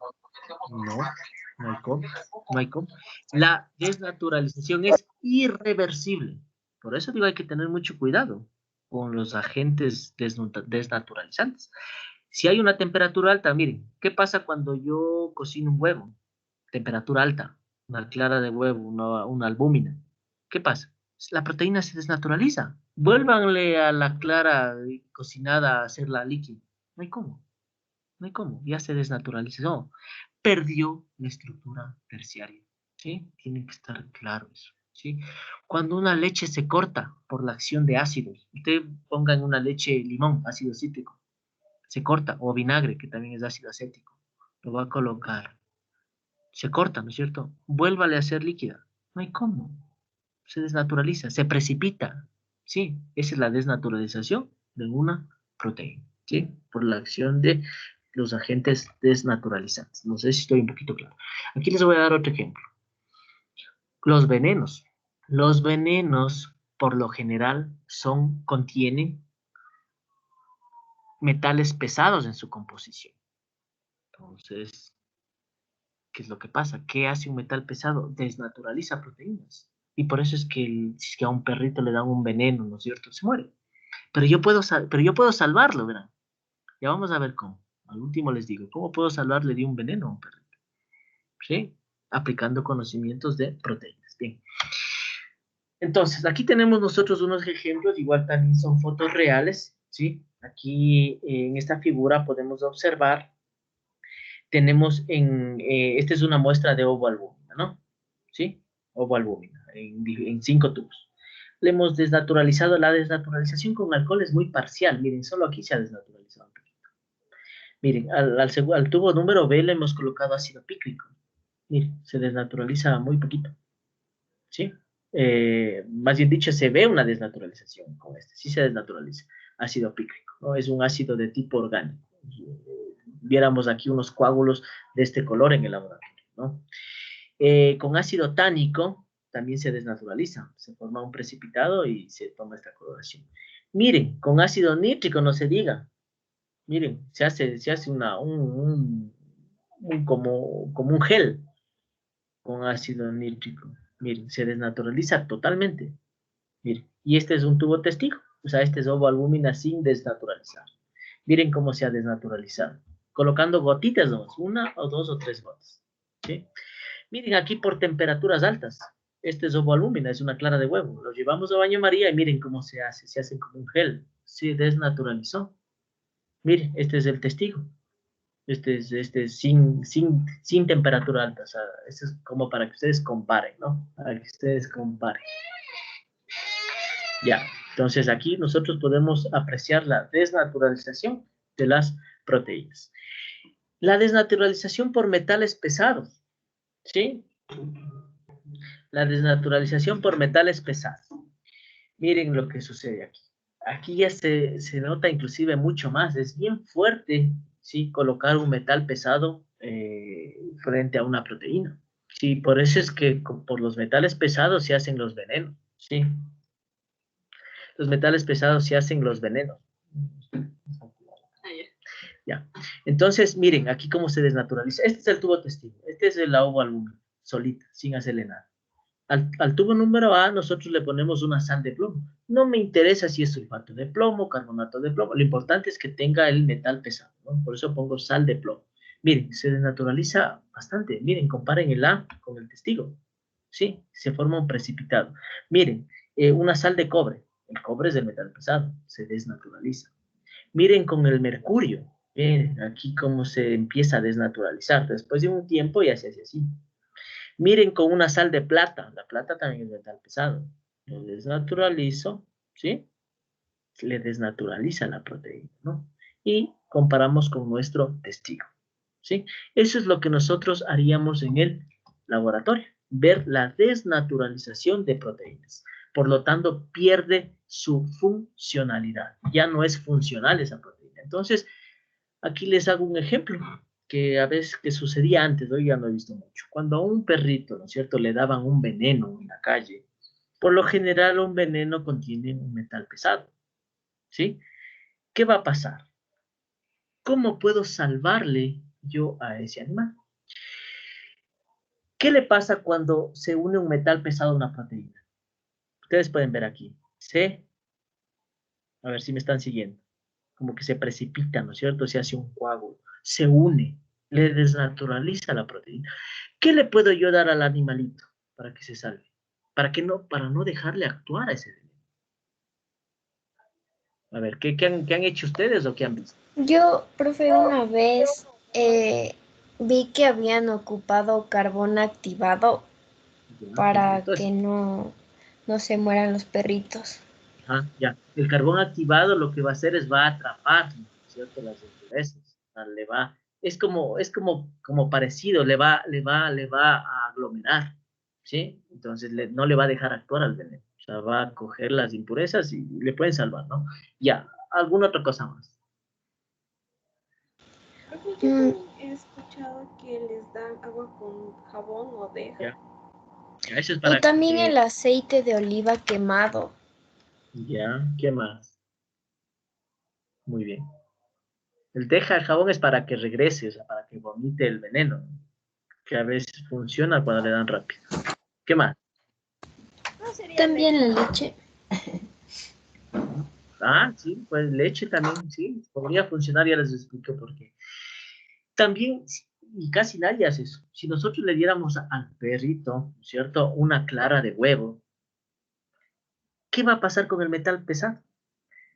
Speaker 1: No hay cómo, no hay cómo. La desnaturalización es irreversible. Por eso digo, hay que tener mucho cuidado con los agentes desnaturalizantes. Si hay una temperatura alta, miren, ¿qué pasa cuando yo cocino un huevo? Temperatura alta, una clara de huevo, una albúmina. ¿Qué pasa? La proteína se desnaturaliza. Vuélvanle a la clara cocinada a hacerla líquida. No hay cómo. No hay cómo, ya se desnaturalizó, perdió la estructura terciaria, ¿sí? Tiene que estar claro eso, ¿sí? Cuando una leche se corta por la acción de ácidos, usted ponga en una leche limón, ácido cítrico, se corta, o vinagre, que también es ácido acético, lo va a colocar, se corta, ¿no es cierto? Vuélvale a ser líquida, no hay cómo, se desnaturaliza, se precipita, ¿sí? Esa es la desnaturalización de una proteína, ¿sí? Por la acción de los agentes desnaturalizantes. No sé si estoy un poquito claro. Aquí les voy a dar otro ejemplo. Los venenos. Los venenos, por lo general, contienen metales pesados en su composición. Entonces, ¿qué es lo que pasa? ¿Qué hace un metal pesado? Desnaturaliza proteínas. Y por eso es que si es que a un perrito le dan un veneno, ¿no es cierto? Se muere. Pero yo puedo salvarlo, ¿verdad? Ya vamos a ver cómo. Al último les digo, ¿cómo puedo salvarle de un veneno a un perrito? ¿Sí? Aplicando conocimientos de proteínas. Bien. Entonces, aquí tenemos nosotros unos ejemplos, igual también son fotos reales, ¿sí? Aquí en esta figura podemos observar, tenemos esta es una muestra de ovoalbúmina, ¿no? ¿Sí? Ovoalbúmina, en 5 tubos. Le hemos desnaturalizado, la desnaturalización con alcohol es muy parcial, miren, solo aquí se ha desnaturalizado un poquito. Miren, al tubo número B le hemos colocado ácido pícrico, miren, se desnaturaliza muy poquito, ¿sí? Más bien dicho, se ve una desnaturalización con este, sí se desnaturaliza, ácido pícrico, ¿no? Es un ácido de tipo orgánico. Viéramos aquí unos coágulos de este color en el laboratorio, ¿no? Con ácido tánico también se desnaturaliza, se forma un precipitado y se toma esta coloración. Miren, con ácido nítrico no se diga, miren, se hace como un gel con ácido nítrico. Miren, se desnaturaliza totalmente. Miren, y este es un tubo testigo. O sea, este es ovoalbúmina sin desnaturalizar. Miren cómo se ha desnaturalizado. Colocando gotitas nomás, 1 o 2 o 3 gotas. ¿Sí? Miren aquí por temperaturas altas. Este es ovoalbúmina, es una clara de huevo. Lo llevamos a baño María y miren cómo se hace. Se hace como un gel. Se desnaturalizó. Miren, este es el testigo. Este es sin temperatura alta. O sea, esto es como para que ustedes comparen, ¿no? Para que ustedes comparen. Ya, entonces aquí nosotros podemos apreciar la desnaturalización de las proteínas. La desnaturalización por metales pesados, ¿sí? La desnaturalización por metales pesados. Miren lo que sucede aquí. Aquí ya se nota inclusive mucho más, es bien fuerte, ¿sí? Colocar un metal pesado frente a una proteína. Sí, por eso es que por los metales pesados se hacen los venenos, ¿sí? Los metales pesados se hacen los venenos. Ya. Entonces, miren, aquí cómo se desnaturaliza. Este es el tubo testigo. Este es el ovoalbúmina, solita, sin hacerle nada. Al tubo número A nosotros le ponemos una sal de plomo. No me interesa si es sulfato de plomo, carbonato de plomo. Lo importante es que tenga el metal pesado, ¿no? Por eso pongo sal de plomo. Miren, se desnaturaliza bastante. Miren, comparen el A con el testigo. ¿Sí? Se forma un precipitado. Miren, una sal de cobre. El cobre es el metal pesado. Se desnaturaliza. Miren con el mercurio. Miren, aquí cómo se empieza a desnaturalizar. Después de un tiempo ya se hace así. Miren con una sal de plata. La plata también es metal pesado. Lo desnaturalizo, ¿sí? Le desnaturaliza la proteína, ¿no? Y comparamos con nuestro testigo, ¿sí? Eso es lo que nosotros haríamos en el laboratorio. Ver la desnaturalización de proteínas. Por lo tanto, pierde su funcionalidad. Ya no es funcional esa proteína. Entonces, aquí les hago un ejemplo que a veces que sucedía antes, hoy ya no he visto mucho. Cuando a un perrito, ¿no es cierto?, le daban un veneno en la calle, por lo general un veneno contiene un metal pesado, ¿sí? ¿Qué va a pasar? ¿Cómo puedo salvarle yo a ese animal? ¿Qué le pasa cuando se une un metal pesado a una proteína? Ustedes pueden ver aquí. A ver si me están siguiendo. Como que se precipita, ¿no es cierto? Se hace un coágulo. Se une. Le desnaturaliza la proteína. ¿Qué le puedo yo dar al animalito para que se salve? Para no dejarle actuar a ese veneno. A ver, ¿qué han hecho ustedes o qué han visto?
Speaker 7: Yo, profe, una vez vi que habían ocupado carbón activado para
Speaker 1: Entonces,
Speaker 7: que no se mueran los perritos.
Speaker 1: ya. El carbón activado lo que va a hacer es va a atrapar, ¿cierto? ¿cierto? Las impurezas. O sea, como parecido, le va a aglomerar, ¿sí? Entonces no le va a dejar actuar al veneno. O sea, va a coger las impurezas y le pueden salvar, ¿no? Ya, ¿alguna otra cosa más?
Speaker 8: Profe, yo también he escuchado que les dan agua con jabón o deja.
Speaker 1: Ya. Ya, eso es
Speaker 7: Y
Speaker 1: para
Speaker 7: también
Speaker 1: que...
Speaker 7: el aceite de oliva quemado.
Speaker 1: Ya, ¿qué más? Muy bien. El deja el jabón es para que regrese, o sea, para que vomite el veneno, que a veces funciona cuando le dan rápido. ¿Qué más?
Speaker 8: No sería
Speaker 7: También la leche.
Speaker 1: Ah, sí, pues leche también, sí, podría funcionar, ya les explico por qué. También, y casi nadie hace eso, si nosotros le diéramos al perrito, ¿cierto?, una clara de huevo, ¿qué va a pasar con el metal pesado?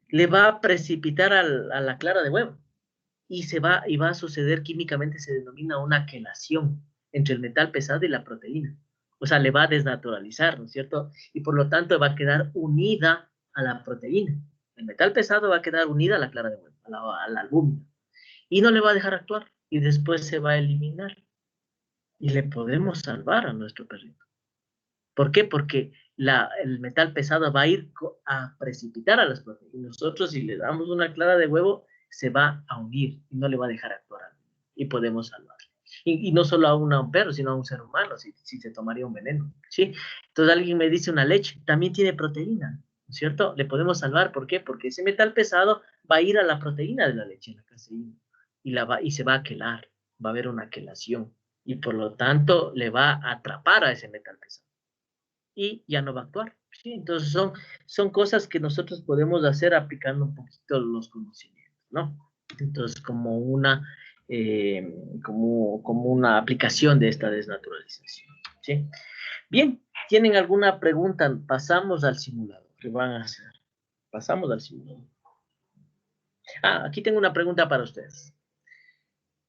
Speaker 1: Le va a precipitar a la clara de huevo y va a suceder químicamente, se denomina una quelación entre el metal pesado y la proteína. O sea, le va a desnaturalizar, ¿no es cierto? Y por lo tanto va a quedar unida a la proteína. El metal pesado va a quedar unida a la clara de huevo, a la albúmina. Y no le va a dejar actuar. Y después se va a eliminar. Y le podemos salvar a nuestro perrito. ¿Por qué? Porque el metal pesado va a ir a precipitar a las proteínas. Nosotros, si le damos una clara de huevo, se va a unir y no le va a dejar actuar. Y podemos salvar. Y no solo a un perro, sino a un ser humano, si se tomaría un veneno. ¿Sí? Entonces alguien me dice una leche, también tiene proteína, ¿no es cierto? Le podemos salvar, ¿por qué? Porque ese metal pesado va a ir a la proteína de la leche, la caseína, y se va a quelar, va a haber una quelación, y por lo tanto le va a atrapar a ese metal pesado y ya no va a actuar. ¿Sí? Entonces son cosas que nosotros podemos hacer aplicando un poquito los conocimientos, ¿no? Entonces como una aplicación de esta desnaturalización. ¿Sí? Bien, ¿tienen alguna pregunta? Pasamos al simulador. ¿Qué van a hacer? Pasamos al simulador. Aquí tengo una pregunta para ustedes.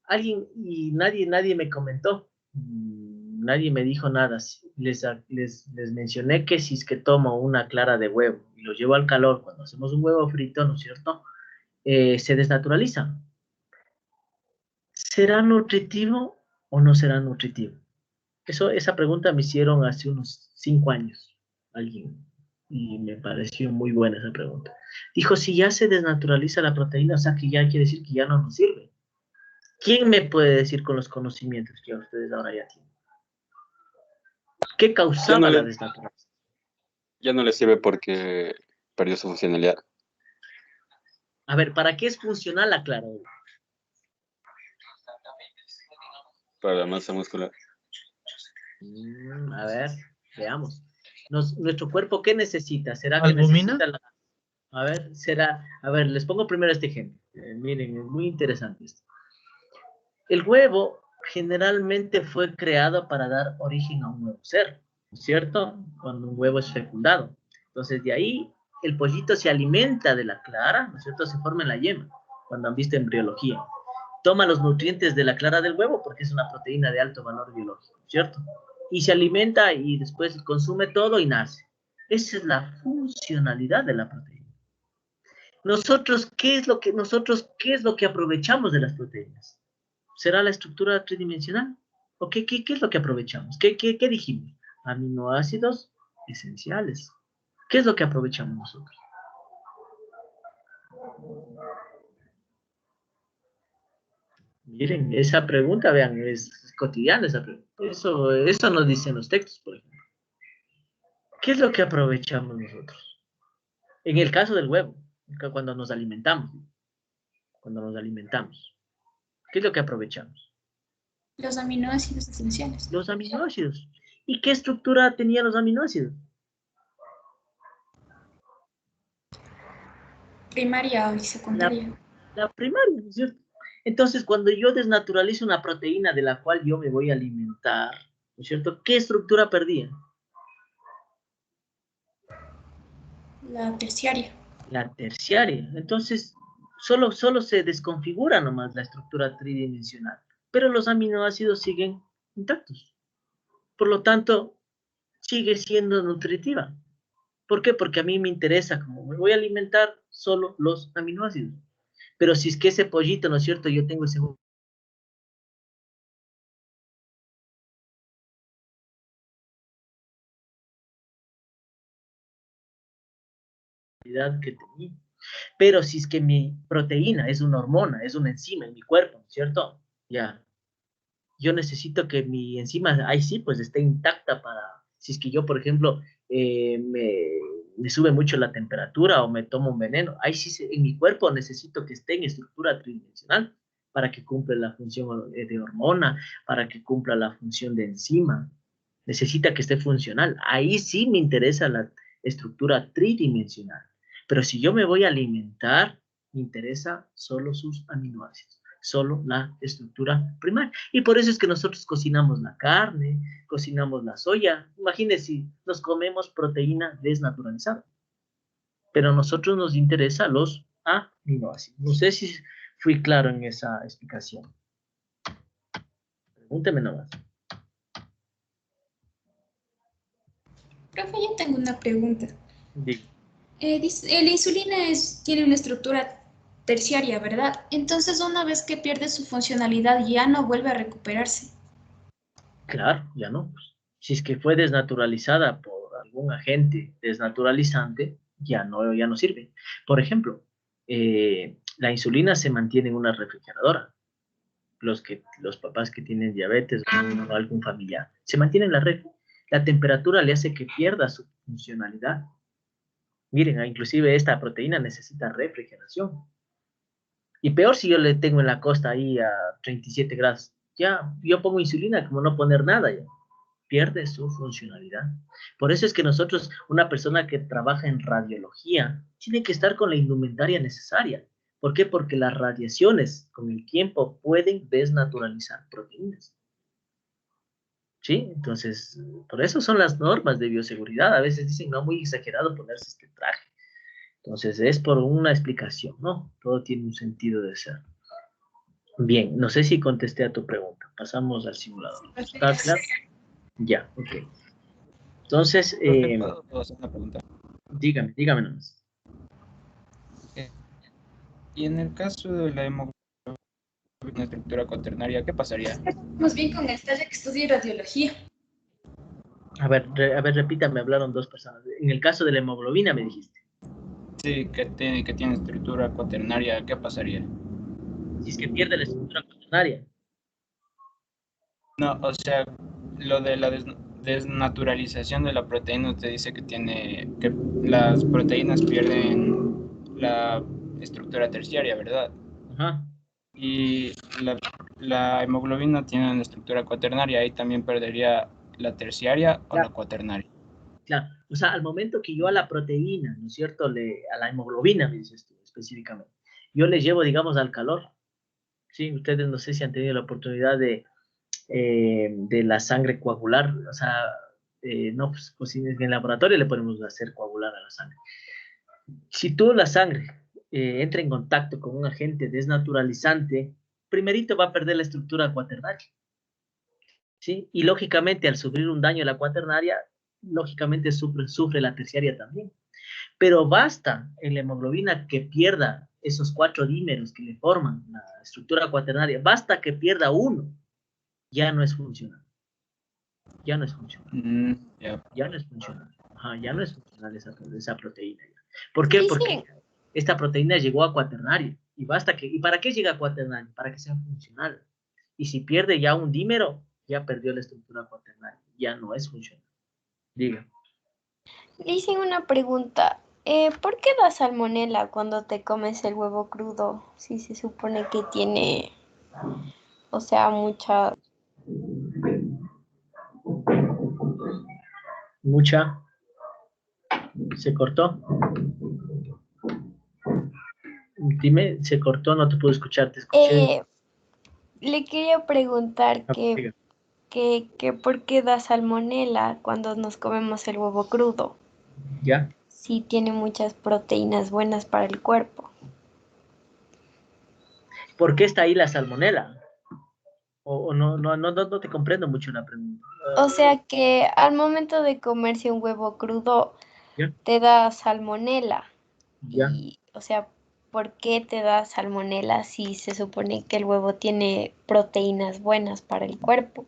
Speaker 1: Alguien, y nadie me comentó, nadie me dijo nada. Les mencioné que si es que tomo una clara de huevo y lo llevo al calor, cuando hacemos un huevo frito, ¿no es cierto? Se desnaturaliza. ¿Será nutritivo o no será nutritivo? Esa pregunta me hicieron hace unos 5 años, alguien, y me pareció muy buena esa pregunta. Dijo, si ya se desnaturaliza la proteína, o sea que ya quiere decir que ya no nos sirve. ¿Quién me puede decir con los conocimientos que ustedes ahora ya tienen? ¿Qué causaba la desnaturalización?
Speaker 2: Ya no le sirve porque perdió su funcionalidad.
Speaker 1: A ver, ¿para qué es funcional la clara?
Speaker 2: Para la masa muscular.
Speaker 1: A ver, veamos. ¿Nuestro cuerpo qué necesita? ¿Será que
Speaker 9: ¿Albumina?
Speaker 1: necesita A ver, a ver, les pongo primero este ejemplo. Miren, es muy interesante esto. El huevo generalmente fue creado para dar origen a un nuevo ser, ¿no es cierto? Cuando un huevo es fecundado. Entonces, de ahí el pollito se alimenta de la clara, ¿no es cierto? Se forma en la yema, cuando han visto embriología. Toma los nutrientes de la clara del huevo porque es una proteína de alto valor biológico, ¿cierto? Y se alimenta y después consume todo y nace. Esa es la funcionalidad de la proteína. ¿qué es lo que aprovechamos de las proteínas? ¿Será la estructura tridimensional? ¿O qué es lo que aprovechamos? ¿Qué dijimos? Aminoácidos esenciales. ¿Qué es lo que aprovechamos nosotros? Miren, esa pregunta, vean, es cotidiana esa pregunta. Eso nos dicen los textos, por ejemplo. ¿Qué es lo que aprovechamos nosotros? En el caso del huevo, cuando nos alimentamos. ¿Qué es lo que aprovechamos?
Speaker 3: Los aminoácidos esenciales.
Speaker 1: Los aminoácidos. ¿Y qué estructura tenían los aminoácidos?
Speaker 3: Primaria y secundaria.
Speaker 1: La primaria, ¿no es cierto? Entonces, cuando yo desnaturalizo una proteína de la cual yo me voy a alimentar, ¿no es cierto? ¿Qué estructura perdía?
Speaker 3: La terciaria.
Speaker 1: La terciaria. Entonces, solo se desconfigura nomás la estructura tridimensional, pero los aminoácidos siguen intactos. Por lo tanto, sigue siendo nutritiva. ¿Por qué? Porque a mí me interesa, como me voy a alimentar, solo los aminoácidos. Pero si es que ese pollito, ¿no es cierto? Yo tengo ese que tenía. Pero si es que mi proteína es una hormona, es una enzima en mi cuerpo, ¿no es cierto? Ya, yo necesito que mi enzima, ahí sí, pues esté intacta para, si es que yo, por ejemplo, me sube mucho la temperatura o me tomo un veneno, ahí sí en mi cuerpo necesito que esté en estructura tridimensional para que cumpla la función de hormona, para que cumpla la función de enzima. Necesita que esté funcional. Ahí sí me interesa la estructura tridimensional. Pero si yo me voy a alimentar, me interesa solo sus aminoácidos, solo la estructura primaria. Y por eso es que nosotros cocinamos la carne, cocinamos la soya. Imagínense si nos comemos proteína desnaturalizada. Pero a nosotros nos interesa los aminoácidos. No sé si fui claro en esa explicación. Pregúnteme nomás.
Speaker 3: Profe, yo tengo una pregunta.
Speaker 1: Digo.
Speaker 3: La insulina tiene una estructura terciaria, ¿verdad? Entonces, una vez que pierde su funcionalidad, ya no vuelve a recuperarse.
Speaker 1: Claro, ya no. Si es que fue desnaturalizada por algún agente desnaturalizante, ya no sirve. Por ejemplo, la insulina se mantiene en una refrigeradora. Los papás que tienen diabetes o algún familiar, se mantiene en la refri. La temperatura le hace que pierda su funcionalidad. Miren, inclusive esta proteína necesita refrigeración. Y peor si yo le tengo en la costa ahí a 37 grados. Ya, yo pongo insulina como no poner nada ya. Pierde su funcionalidad. Por eso es que nosotros, una persona que trabaja en radiología, tiene que estar con la indumentaria necesaria. ¿Por qué? Porque las radiaciones con el tiempo pueden desnaturalizar proteínas. ¿Sí? Entonces, por eso son las normas de bioseguridad. A veces dicen, no, muy exagerado ponerse este traje. Entonces, es por una explicación, ¿no? Todo tiene un sentido de ser. Bien, no sé si contesté a tu pregunta. Pasamos al simulador. ¿Está claro? Ya, ok. Entonces,
Speaker 6: ¿Puedo hacer una pregunta?
Speaker 1: dígame nomás.
Speaker 6: Y en el caso de la hemoglobina estructura cuaternaria, ¿qué pasaría?
Speaker 3: Más bien con el talle que estudia radiología.
Speaker 1: A ver, repítame, hablaron dos personas. En el caso de la hemoglobina me dijiste.
Speaker 6: Sí, que tiene estructura cuaternaria, ¿qué pasaría?
Speaker 1: Si es que pierde la estructura cuaternaria.
Speaker 6: No, o sea, lo de la desnaturalización de la proteína, usted dice que las proteínas pierden la estructura terciaria, ¿verdad?
Speaker 1: Ajá.
Speaker 6: Y la hemoglobina tiene una estructura cuaternaria, ahí también perdería la terciaria o la cuaternaria.
Speaker 1: Claro, o sea, al momento que yo a la proteína, ¿no es cierto? A la hemoglobina, me dices tú específicamente, yo le llevo, digamos, al calor. Sí, ustedes no sé si han tenido la oportunidad de la sangre coagular, o sea, no, pues si en el laboratorio le podemos hacer coagular a la sangre. Si tú la sangre entra en contacto con un agente desnaturalizante, primerito va a perder la estructura cuaternaria, ¿sí? Y lógicamente al sufrir un daño a la cuaternaria, lógicamente sufre la terciaria también. Pero basta en la hemoglobina que pierda esos 4 dímeros que le forman la estructura cuaternaria, basta que pierda uno, ya no es funcional. Ya no es funcional. Ya no es funcional. Ajá, ya no es funcional esa proteína. ¿Por qué? Porque esta proteína llegó a cuaternario. ¿Y para qué llega a cuaternario? Para que sea funcional. Y si pierde ya un dímero, ya perdió la estructura cuaternaria. Ya no es funcional. Diga.
Speaker 7: Le hice una pregunta. ¿Por qué da salmonela cuando te comes el huevo crudo? Si se supone que tiene, o sea, mucha...
Speaker 1: Mucha. ¿Se cortó? Dime, se cortó, no te puedo escuchar, te escuché.
Speaker 7: Le quería preguntar que por qué da salmonela cuando nos comemos el huevo crudo.
Speaker 1: ¿Ya?
Speaker 7: Si tiene muchas proteínas buenas para el cuerpo.
Speaker 1: ¿Por qué está ahí la salmonela? O no te comprendo mucho la pregunta.
Speaker 7: O sea que al momento de comerse un huevo crudo
Speaker 1: ¿Ya?
Speaker 7: te da salmonela.
Speaker 1: ¿Ya?
Speaker 7: Y, o sea, ¿por qué te da salmonela si se supone que el huevo tiene proteínas buenas para el cuerpo?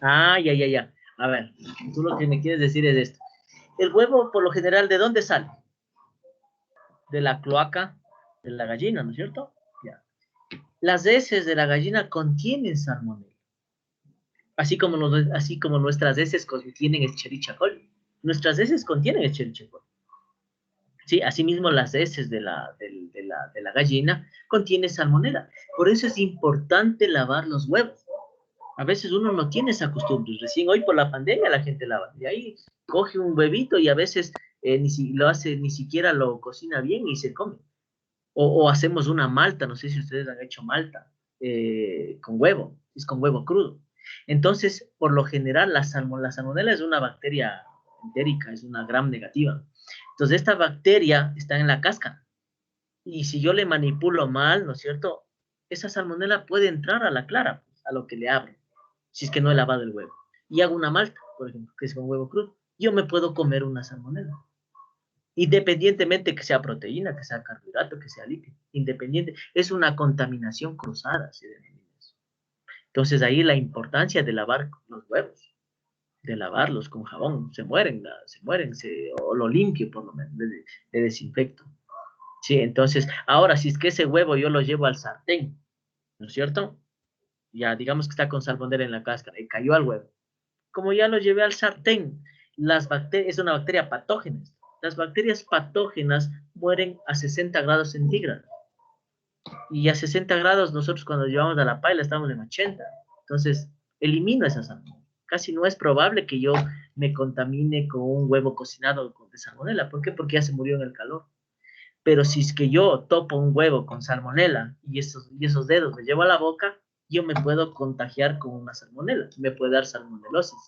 Speaker 1: Ah, ya. A ver, tú lo que me quieres decir es esto. El huevo, por lo general, ¿de dónde sale? De la cloaca de la gallina, ¿no es cierto? Ya. Las heces de la gallina contienen salmonela, así como nuestras heces contienen Escherichia coli. Nuestras heces contienen Escherichia coli. Sí, asimismo las heces de la gallina contienen salmonela. Por eso es importante lavar los huevos. A veces uno no tiene esa costumbre. Recién hoy por la pandemia la gente lava. De ahí coge un huevito y a veces ni siquiera lo cocina bien y se come. O hacemos una malta, no sé si ustedes han hecho malta con huevo, es con huevo crudo. Entonces, por lo general, la salmonela es una bacteria entérica, es una gram negativa. Entonces, esta bacteria está en la cáscara. Y si yo le manipulo mal, ¿no es cierto? Esa salmonela puede entrar a la clara, a lo que le abro, si es que no he lavado el huevo. Y hago una malta, por ejemplo, que es con huevo crudo. Yo me puedo comer una salmonela. Independientemente que sea proteína, que sea carbohidrato, que sea lípido, independiente, es una contaminación cruzada, se denomina eso. Entonces ahí la importancia de lavar los huevos, de lavarlos con jabón, se mueren, o lo limpio por lo menos, de desinfecto. Sí, entonces, ahora si es que ese huevo yo lo llevo al sartén, ¿no es cierto? Ya digamos que está con salmonela en la cáscara y cayó al huevo. Como ya lo llevé al sartén, las bacterias, es una bacteria patógena. Las bacterias patógenas mueren a 60 grados centígrados. Y a 60 grados nosotros cuando llevamos a la paila estamos en 80. Entonces, elimino esa salmonela. Casi no es probable que yo me contamine con un huevo cocinado de salmonela. ¿Por qué? Porque ya se murió en el calor. Pero si es que yo topo un huevo con salmonela y esos dedos me llevo a la boca, yo me puedo contagiar con una salmonela. Me puede dar salmonelosis.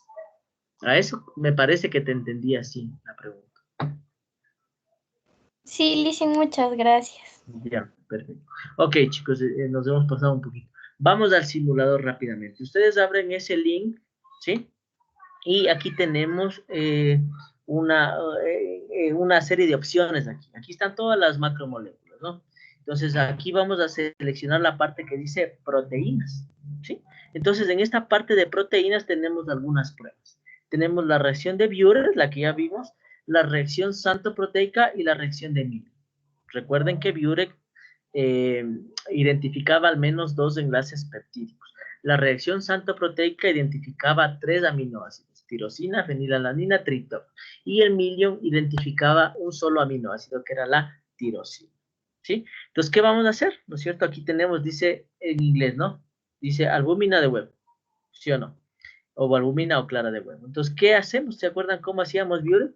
Speaker 1: A eso me parece que te entendí así la pregunta.
Speaker 7: Sí, Lizzy, muchas gracias.
Speaker 1: Ya, perfecto. Ok, chicos, nos hemos pasado un poquito. Vamos al simulador rápidamente. Ustedes abren ese link, ¿sí? Y aquí tenemos una serie de opciones aquí. Aquí están todas las macromoléculas, ¿no? Entonces, aquí vamos a seleccionar la parte que dice proteínas, ¿sí? Entonces, en esta parte de proteínas tenemos algunas pruebas. Tenemos la reacción de Buehler, la que ya vimos, la reacción santoproteica y la reacción de Miller. Recuerden que Buehler identificaba al menos 2 enlaces peptídicos. La reacción santoproteica identificaba 3 aminoácidos, tirosina, fenilalanina, triptófano. Y el Million identificaba un solo aminoácido, que era la tirosina. ¿Sí? Entonces, ¿qué vamos a hacer? ¿No es cierto? Aquí tenemos, dice en inglés, ¿no? Dice albúmina de huevo, ¿sí o no? O albúmina o clara de huevo. Entonces, ¿qué hacemos? ¿Se acuerdan cómo hacíamos Buehler?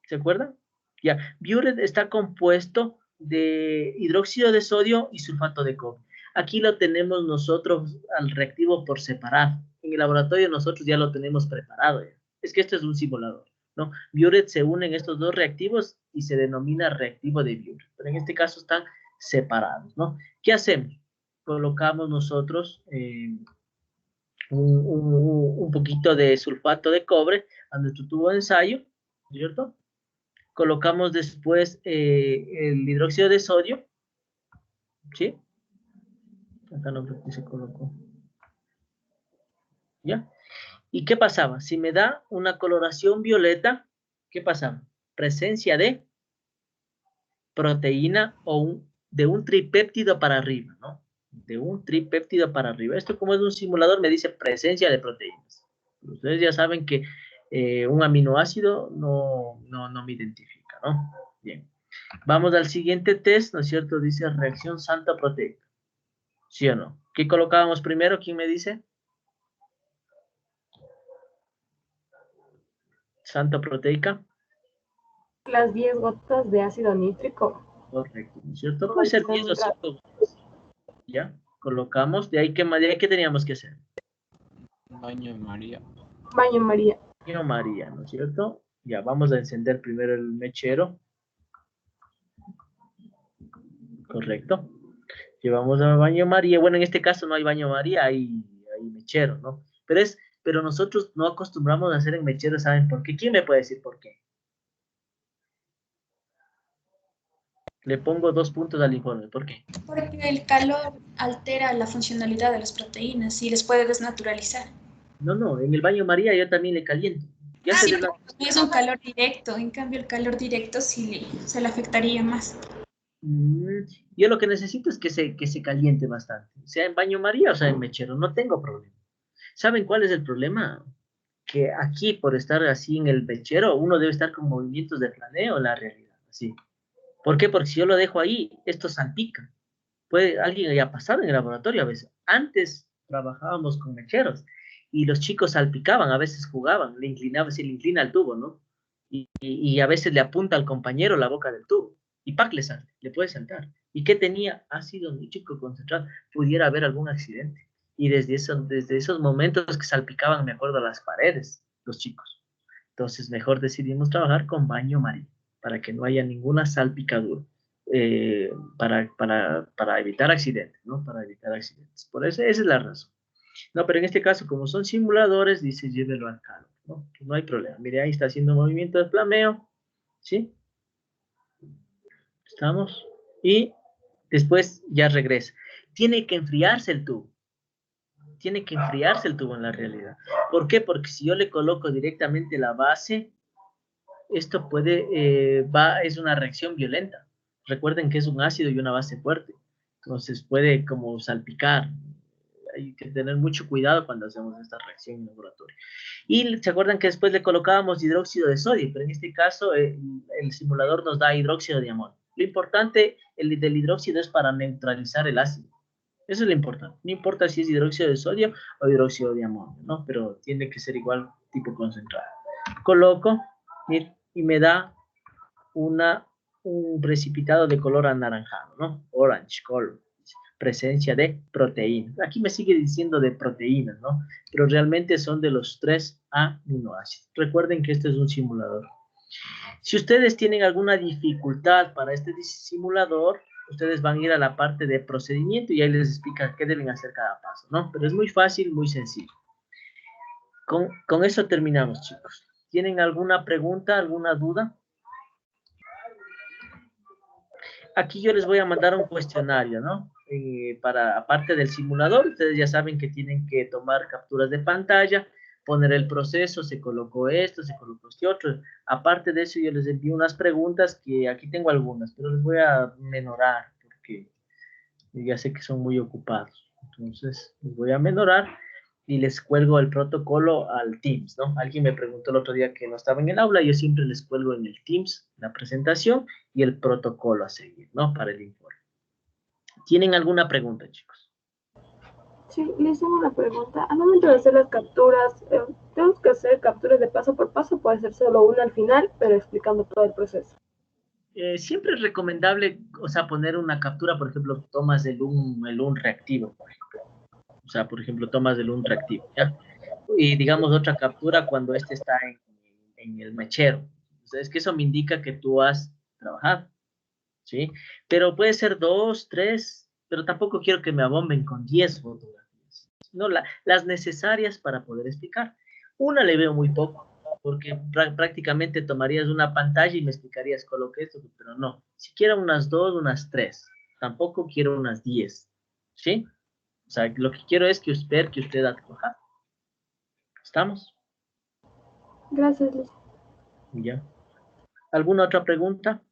Speaker 1: ¿Se acuerdan? Ya, Buehler está compuesto de hidróxido de sodio y sulfato de cobre. Aquí lo tenemos nosotros al reactivo por separado. En el laboratorio nosotros ya lo tenemos preparado. Ya. Es que esto es un simulador, ¿no? Buehler se unen estos dos reactivos y se denomina reactivo de Buehler. Pero en este caso están separados, ¿no? ¿Qué hacemos? Colocamos nosotros un poquito de sulfato de cobre a nuestro tubo de ensayo, ¿cierto? Colocamos después el hidróxido de sodio, ¿sí? Acá no creo que se colocó. ¿Ya? ¿Y qué pasaba? Si me da una coloración violeta, ¿qué pasaba? Presencia de proteína o de un tripéptido para arriba, ¿no? De un tripéptido para arriba. Esto como es un simulador me dice presencia de proteínas. Ustedes ya saben que un aminoácido no me identifica, ¿no? Bien. Vamos al siguiente test, ¿no es cierto? Dice reacción santoproteica. ¿Sí o no? ¿Qué colocábamos primero? ¿Quién me dice? Santoproteica.
Speaker 4: Las 10 gotas de ácido nítrico.
Speaker 1: Correcto, ¿no es cierto? Puede ser 10 o 5 gotas. ¿Ya? Colocamos. De ahí, ¿qué teníamos que hacer?
Speaker 6: Baño de María.
Speaker 4: Baño María.
Speaker 1: Baño María, ¿no es cierto? Ya, vamos a encender primero el mechero. Correcto. Llevamos a baño María. Bueno, en este caso no hay baño María, hay mechero, ¿no? Pero nosotros no acostumbramos a hacer en mechero, ¿saben por qué? ¿Quién me puede decir por qué? Le pongo 2 puntos al informe. ¿Por qué?
Speaker 3: Porque el calor altera la funcionalidad de las proteínas y les puede desnaturalizar.
Speaker 1: No, en el baño María yo también le caliento. Ya
Speaker 3: Sí,
Speaker 1: se
Speaker 3: pero es un calor directo, en cambio el calor directo sí se le afectaría más.
Speaker 1: Yo lo que necesito es que se caliente bastante. Sea en baño María o sea en mechero, no tengo problema. ¿Saben cuál es el problema? Que aquí, por estar así en el mechero, uno debe estar con movimientos de planeo en la realidad. Así. ¿Por qué? Porque si yo lo dejo ahí, esto salpica. Alguien haya pasado en el laboratorio a veces. Antes trabajábamos con mecheros y los chicos salpicaban, a veces jugaban, se le inclina el tubo, ¿no? Y a veces le apunta al compañero la boca del tubo y ¡pac! Le puede saltar. ¿Y qué tenía? Ácido nítrico concentrado. Pudiera haber algún accidente. Y desde esos momentos que salpicaban, me acuerdo, las paredes, los chicos. Entonces, mejor decidimos trabajar con baño María, para que no haya ninguna salpicadura, para evitar accidentes, ¿no? Para evitar accidentes. Por eso, esa es la razón. No, pero en este caso, como son simuladores, dice llévelo al calor, ¿no? No hay problema. Mire, ahí está haciendo movimiento de flameo, ¿sí? ¿Estamos? Y después ya regresa. Tiene que enfriarse el tubo. Tiene que enfriarse el tubo en la realidad. ¿Por qué? Porque si yo le coloco directamente la base, esto es una reacción violenta. Recuerden que es un ácido y una base fuerte. Entonces puede como salpicar. Hay que tener mucho cuidado cuando hacemos esta reacción en laboratorio. Y se acuerdan que después le colocábamos hidróxido de sodio, pero en este caso el simulador nos da hidróxido de amonio. Lo importante del hidróxido es para neutralizar el ácido. Eso es lo importante. No importa si es hidróxido de sodio o hidróxido de amonio, ¿no? Pero tiene que ser igual tipo concentrado. Coloco, mira, y me da un precipitado de color anaranjado, ¿no? Orange color. Presencia de proteínas. Aquí me sigue diciendo de proteínas, ¿no? Pero realmente son de los 3 aminoácidos. Recuerden que este es un simulador. Si ustedes tienen alguna dificultad para este simulador, ustedes van a ir a la parte de procedimiento y ahí les explica qué deben hacer cada paso, ¿no? Pero es muy fácil, muy sencillo. Con eso terminamos, chicos. ¿Tienen alguna pregunta, alguna duda? Aquí yo les voy a mandar un cuestionario, ¿no? Aparte del simulador, ustedes ya saben que tienen que tomar capturas de pantalla, poner el proceso, se colocó esto, se colocó este otro. Aparte de eso, yo les envío unas preguntas que aquí tengo algunas, pero les voy a menorar porque ya sé que son muy ocupados. Entonces, les voy a menorar y les cuelgo el protocolo al Teams, ¿no? Alguien me preguntó el otro día que no estaba en el aula, yo siempre les cuelgo en el Teams la presentación y el protocolo a seguir, ¿no? Para el informe. ¿Tienen alguna pregunta, chicos?
Speaker 4: Sí, les tengo una pregunta. Al momento de hacer las capturas, ¿tenemos que hacer capturas de paso por paso? Puede ser solo una al final, pero explicando todo el proceso.
Speaker 1: Siempre es recomendable, o sea, poner una captura, por ejemplo, tomas el un reactivo, por ejemplo. O sea, por ejemplo, tomas del un reactivo, ¿ya? Y digamos otra captura cuando este está en el mechero. O sea, es que eso me indica que tú has trabajado, ¿sí? Pero puede ser 2, 3, pero tampoco quiero que me abomben con 10 fotografías. No, las necesarias para poder explicar. Una le veo muy poco, porque prácticamente tomarías una pantalla y me explicarías coloqué esto, pero no. Si quiero unas 2, unas 3. Tampoco quiero unas 10, ¿sí? O sea, lo que quiero es que usted ha trabajado. ¿Estamos?
Speaker 4: Gracias, Liz.
Speaker 1: Ya. ¿Alguna otra pregunta?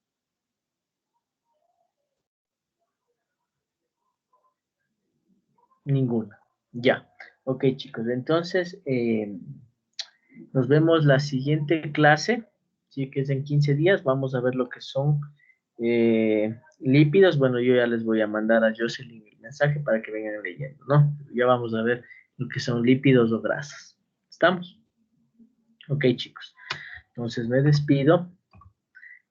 Speaker 1: Ninguna. Ya. Ok, chicos. Entonces, nos vemos la siguiente clase. Sí, que es en 15 días. Vamos a ver lo que son lípidos. Bueno, yo ya les voy a mandar a Jocelyn el mensaje para que vengan leyendo, ¿no? Ya vamos a ver lo que son lípidos o grasas. ¿Estamos? Ok, chicos. Entonces me despido.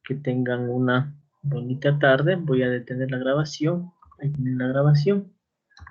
Speaker 1: Que tengan una bonita tarde. Voy a detener la grabación. Ahí tienen la grabación.